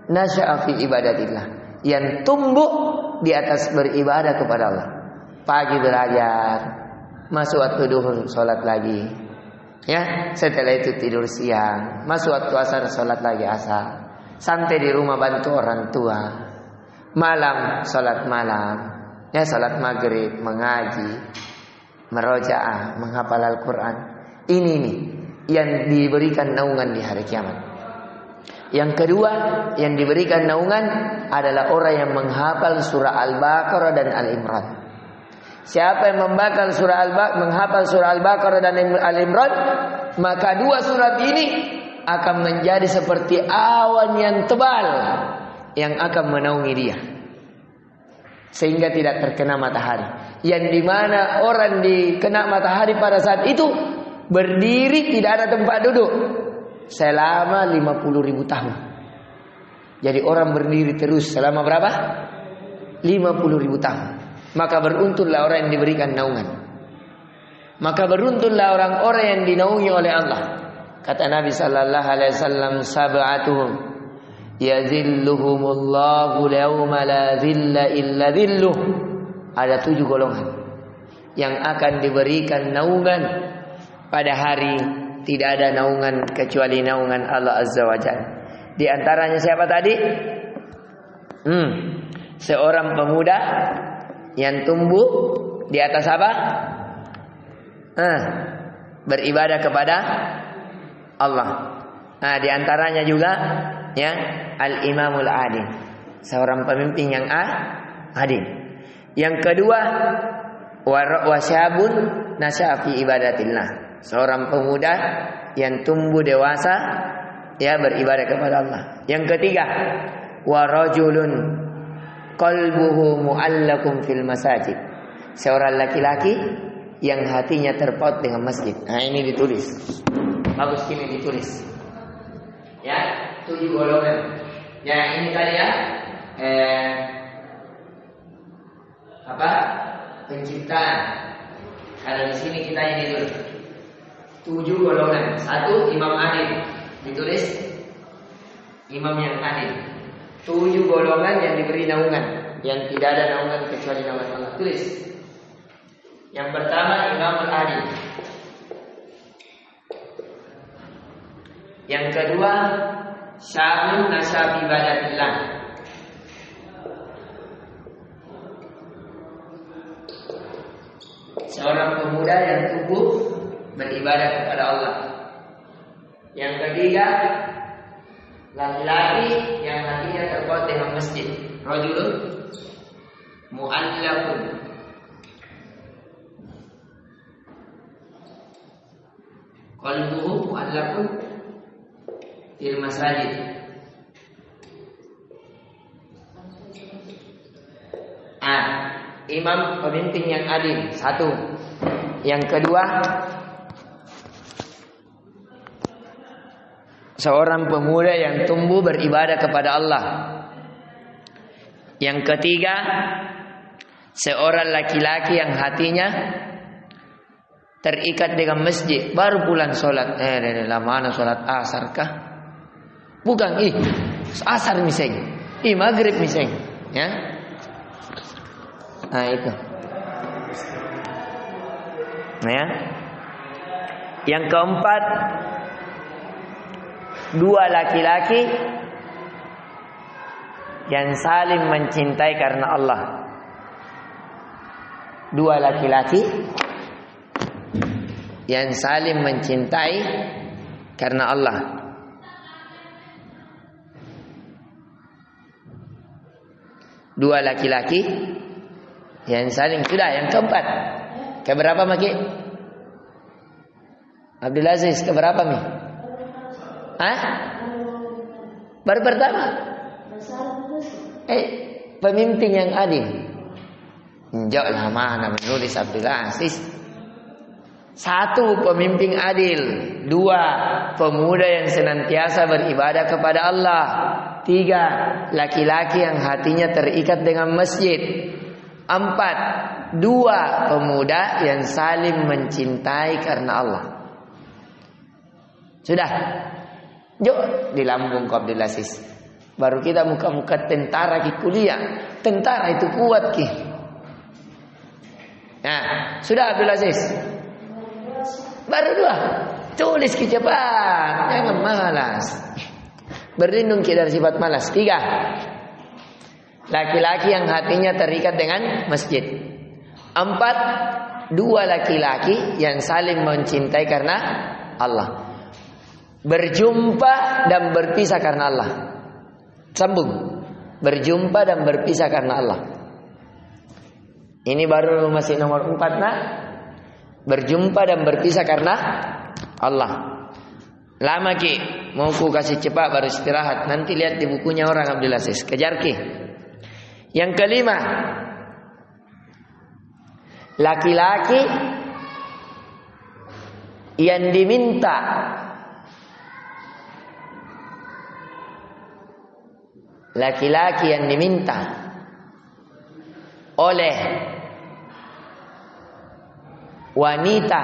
nasya'a fi ibadatillah, yang tumbuh di atas beribadah kepada Allah. Pagi belajar, masuk waktu duhur sholat lagi, ya, setelah itu tidur siang, masuk waktu asar sholat lagi asar, sampai di rumah bantu orang tua, malam sholat malam, ya, sholat maghrib, mengaji, merojaah, menghafal Al-Quran. Ini nih yang diberikan naungan di hari kiamat. Yang kedua yang diberikan naungan adalah orang yang menghafal surah Al-Baqarah dan Al-Imran. Siapa yang menghafal surah Al-Baqarah dan Al-Imran, maka 2 surat ini akan menjadi seperti awan yang tebal yang akan menaungi dia, sehingga tidak terkena matahari. Yang dimana orang dikena matahari pada saat itu berdiri, tidak ada tempat duduk selama 50.000 tahun. Jadi orang berdiri terus selama berapa? 50.000 tahun. Maka beruntunglah orang yang diberikan naungan. Maka beruntunglah orang-orang yang dinaungi oleh Allah. Kata Nabi sallallahu alaihi wasallam, sab'atuhum yazilluhumullahu yawma la zilla illa zilluh. Ada 7 golongan yang akan diberikan naungan pada hari tidak ada naungan kecuali naungan Allah Azza wa Jalla. Di antaranya siapa tadi? Seorang pemuda yang tumbuh di atas apa? Beribadah kepada Allah. Di antaranya juga ya al-imamul adil, seorang pemimpin yang adil. Yang kedua wasyabun nasya'a fi ibadatillah, seorang pemuda yang tumbuh dewasa ya beribadah kepada Allah. Yang ketiga, wa rajulun qalbuhu mu'allaqun fil masajid. Seorang laki-laki yang hatinya terpaut dengan masjid. Nah, ini ditulis. Bagus ini ditulis. Ya, 7 golongan. Ya, ini tadi ya. Penciptaan. Kalau di sini kita ini dulu 7 golongan. 1 imam adil. Ditulis imam yang adil. 7 golongan yang diberi naungan, yang tidak ada naungan kecuali naungan Allah. Tulis. Yang pertama imam adil. Yang kedua syabun nasab ibadatillah. Seorang pemuda yang tumbuh beribadah kepada Allah. Yang ketiga, laki-laki yang hatinya terpaut dengan masjid. Rajulun mu'allaqun qalbuhu mu'allaqun fil masajid. Imam pemimpin yang adil. 1. Yang kedua, seorang pemuda yang tumbuh beribadah kepada Allah. Yang ketiga, seorang laki-laki yang hatinya terikat dengan masjid. Baru pulang sholat. Mana sholat asar kah? Bukan, asar misalnya. Maghrib misalnya. Ya. Nah itu. Nah ya. Yang keempat, 2 laki-laki yang saling mencintai karena Allah. 2 laki-laki yang saling mencintai karena Allah. Dua laki-laki yang saling, sudah yang keempat. Keberapa Maki? Abdul Aziz keberapa Mi? Baru pertama. Pemimpin yang adil. Janganlah mana menulis Abdul Aziz. 1 pemimpin adil. 2 pemuda yang senantiasa beribadah kepada Allah. 3 laki-laki yang hatinya terikat dengan masjid. 4 2 pemuda yang saling mencintai karena Allah. Sudah. Yuk di lambung kau Abdul Aziz. Baru kita muka-muka tentara ki kuliah. Tentara itu kuat ki. Nah, sudah Abdul Aziz. Baru 2. Tulis ki cepat. Jangan malas. Berlindung ki dari sifat malas. 3. Laki-laki yang hatinya terikat dengan masjid. 4. 2 laki-laki yang saling mencintai karena Allah. Berjumpa dan berpisah karena Allah. Sambung. Berjumpa dan berpisah karena Allah. Ini baru masih nomor 4 nah. Berjumpa dan berpisah karena Allah. Lama ki, mau ku kasih cepat baru istirahat. Nanti lihat di bukunya orang Abdul Aziz. Kejar ki. Yang kelima, laki-laki yang diminta oleh wanita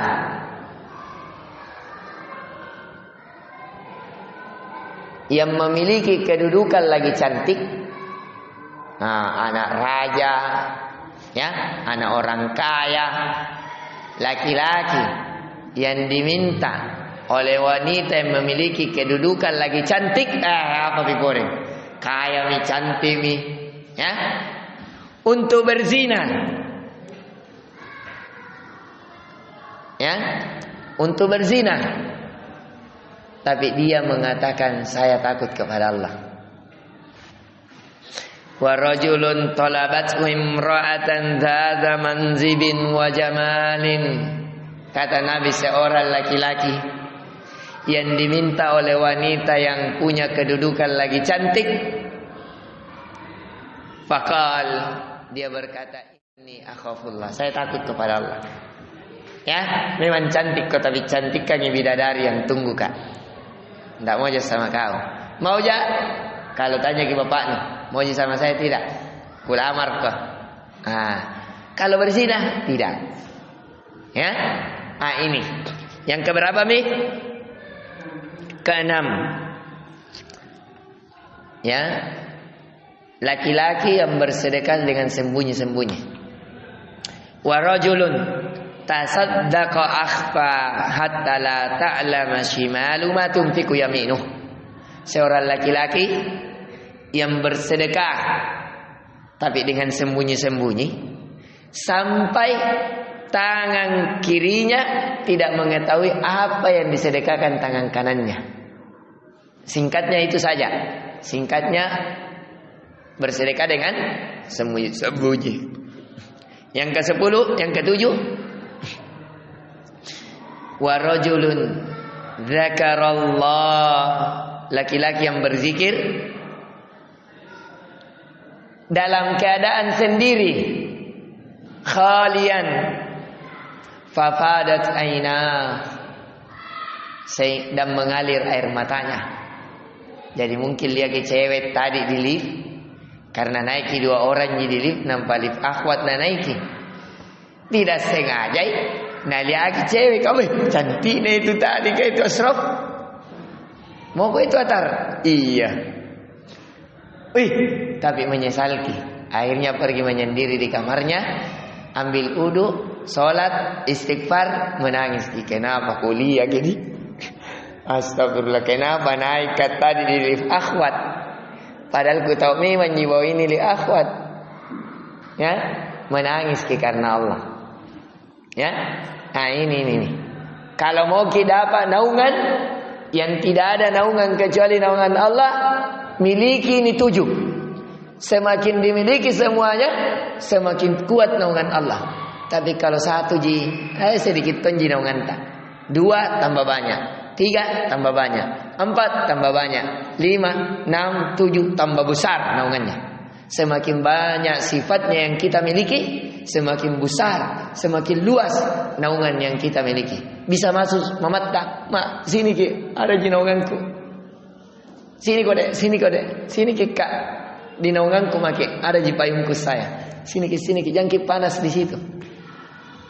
yang memiliki kedudukan lagi cantik, anak raja, ya, anak orang kaya, laki-laki yang diminta oleh wanita yang memiliki kedudukan lagi cantik, apa pikirnya? Kaya mi, cantik mi, ya, untuk berzina, ya, untuk berzina, tapi dia mengatakan saya takut kepada Allah. Wa rajulun talabathu imra'atan dzata manzibin wa jamalin. Kata Nabi, seorang laki-laki yang diminta oleh wanita yang punya kedudukan lagi cantik. Fakal, dia berkata, ini akhafullah, saya takut kepada Allah. Ya, memang cantik kok, tapi cantik kan bidadari yang tunggu kak. Tidak mau aja sama kau. Mau aja? Kalau tanya ke bapak nih, mau aja sama saya tidak? Kulamar kok. Kalau berzina tidak. Ya, ini. Yang keberapa Mi? Keenam. Ya, laki-laki yang bersedekah dengan sembunyi-sembunyi. Wa rajulun tasaddaqa akhfa hatta la ta'lama shimalu ma tunfiqu yaminuh. Seorang laki-laki yang bersedekah tapi dengan sembunyi-sembunyi sampai tangan kirinya tidak mengetahui apa yang disedekahkan tangan kanannya. Singkatnya itu saja. Singkatnya bersedekah dengan sembunyi-sembunyi. Yang ke-10, yang ke-7, wa rajulun dzakarallah, laki-laki yang berzikir dalam keadaan sendiri, khalian, fafadat aina, dan mengalir air matanya. Jadi mungkin lihat cewek tadi di lift, karena naiki 2 orang di lift, nampak lift akhwat na naiki, tidak sengaja nah lihat cewek, kamu cantiknya itu tadi kayak itu Asraf, mau itu atar, iya, tapi menyesal ki, akhirnya pergi menyendiri di kamarnya, ambil wudu, sholat, istighfar, menangis. Kenapa kuliah gini? Astagfirullah, kenapa naik tadi di lift akhwat? Padahal ku tahu memang jiwa ini li akhwat. Ya, menangis karena Allah. Ya, nah ini. Kalau mau kita dapat naungan yang tidak ada naungan kecuali naungan Allah, miliki ini 7. Semakin dimiliki semuanya, semakin kuat naungan Allah. Tapi kalau 1 sedikit tonji naungan tak. 2 tambah banyak, 3 tambah banyak, 4 tambah banyak, 5, 6, 7 tambah besar naungannya. Semakin banyak sifatnya yang kita miliki, semakin besar, semakin luas naungan yang kita miliki. Bisa masuk mamatta, sini ki, ada di naunganku. Sini kode, sini ki kak, di naunganku make, ada di payungku saya. Sini ki, jangan panas di situ.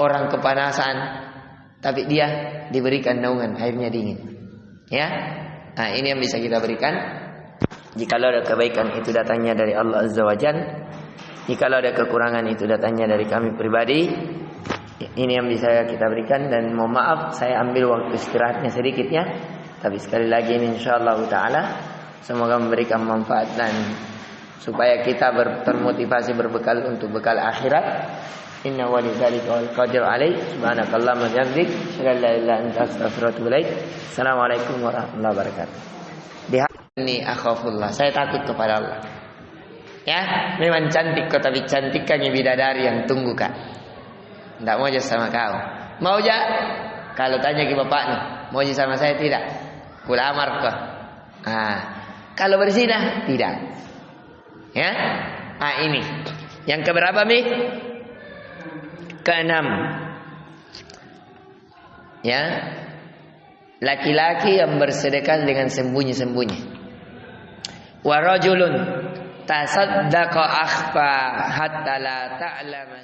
Orang kepanasan, tapi dia diberikan naungan, airnya dingin. Ya, nah ini yang bisa kita berikan. Jikalau ada kebaikan itu datangnya dari Allah Azza wa Jalla. Jikalau ada kekurangan itu datangnya dari kami pribadi. Ini yang bisa kita berikan, dan mohon maaf saya ambil waktu istirahatnya sedikitnya. Tapi sekali lagi ini insyaallah taala semoga memberikan manfaat dan supaya kita termotivasi berbekal untuk bekal akhirat. Inna walidzalika wal qadir alaih. Subhanakallahumma wa bihamdik, asyhadu an la ilaha illa anta astaghfiruka wa atubu ilaik. Assalamualaikum warahmatullahi wabarakatuh. Ini akhafullah, saya takut kepada Allah. Ya, memang cantik kok, tapi cantik kan bidadari yang tunggu kak. Tidak mau aja sama kau. Mau aja? Kalau tanya ke bapak nih, mau aja sama saya tidak? Kulamar kok. Kalau berzina tidak. Ya, ini. Yang keberapa Mi? Keenam. Ya, laki-laki yang bersedekah dengan sembunyi-sembunyi. Wa rajulun tasaddaqa akhfa hatta la ta'lama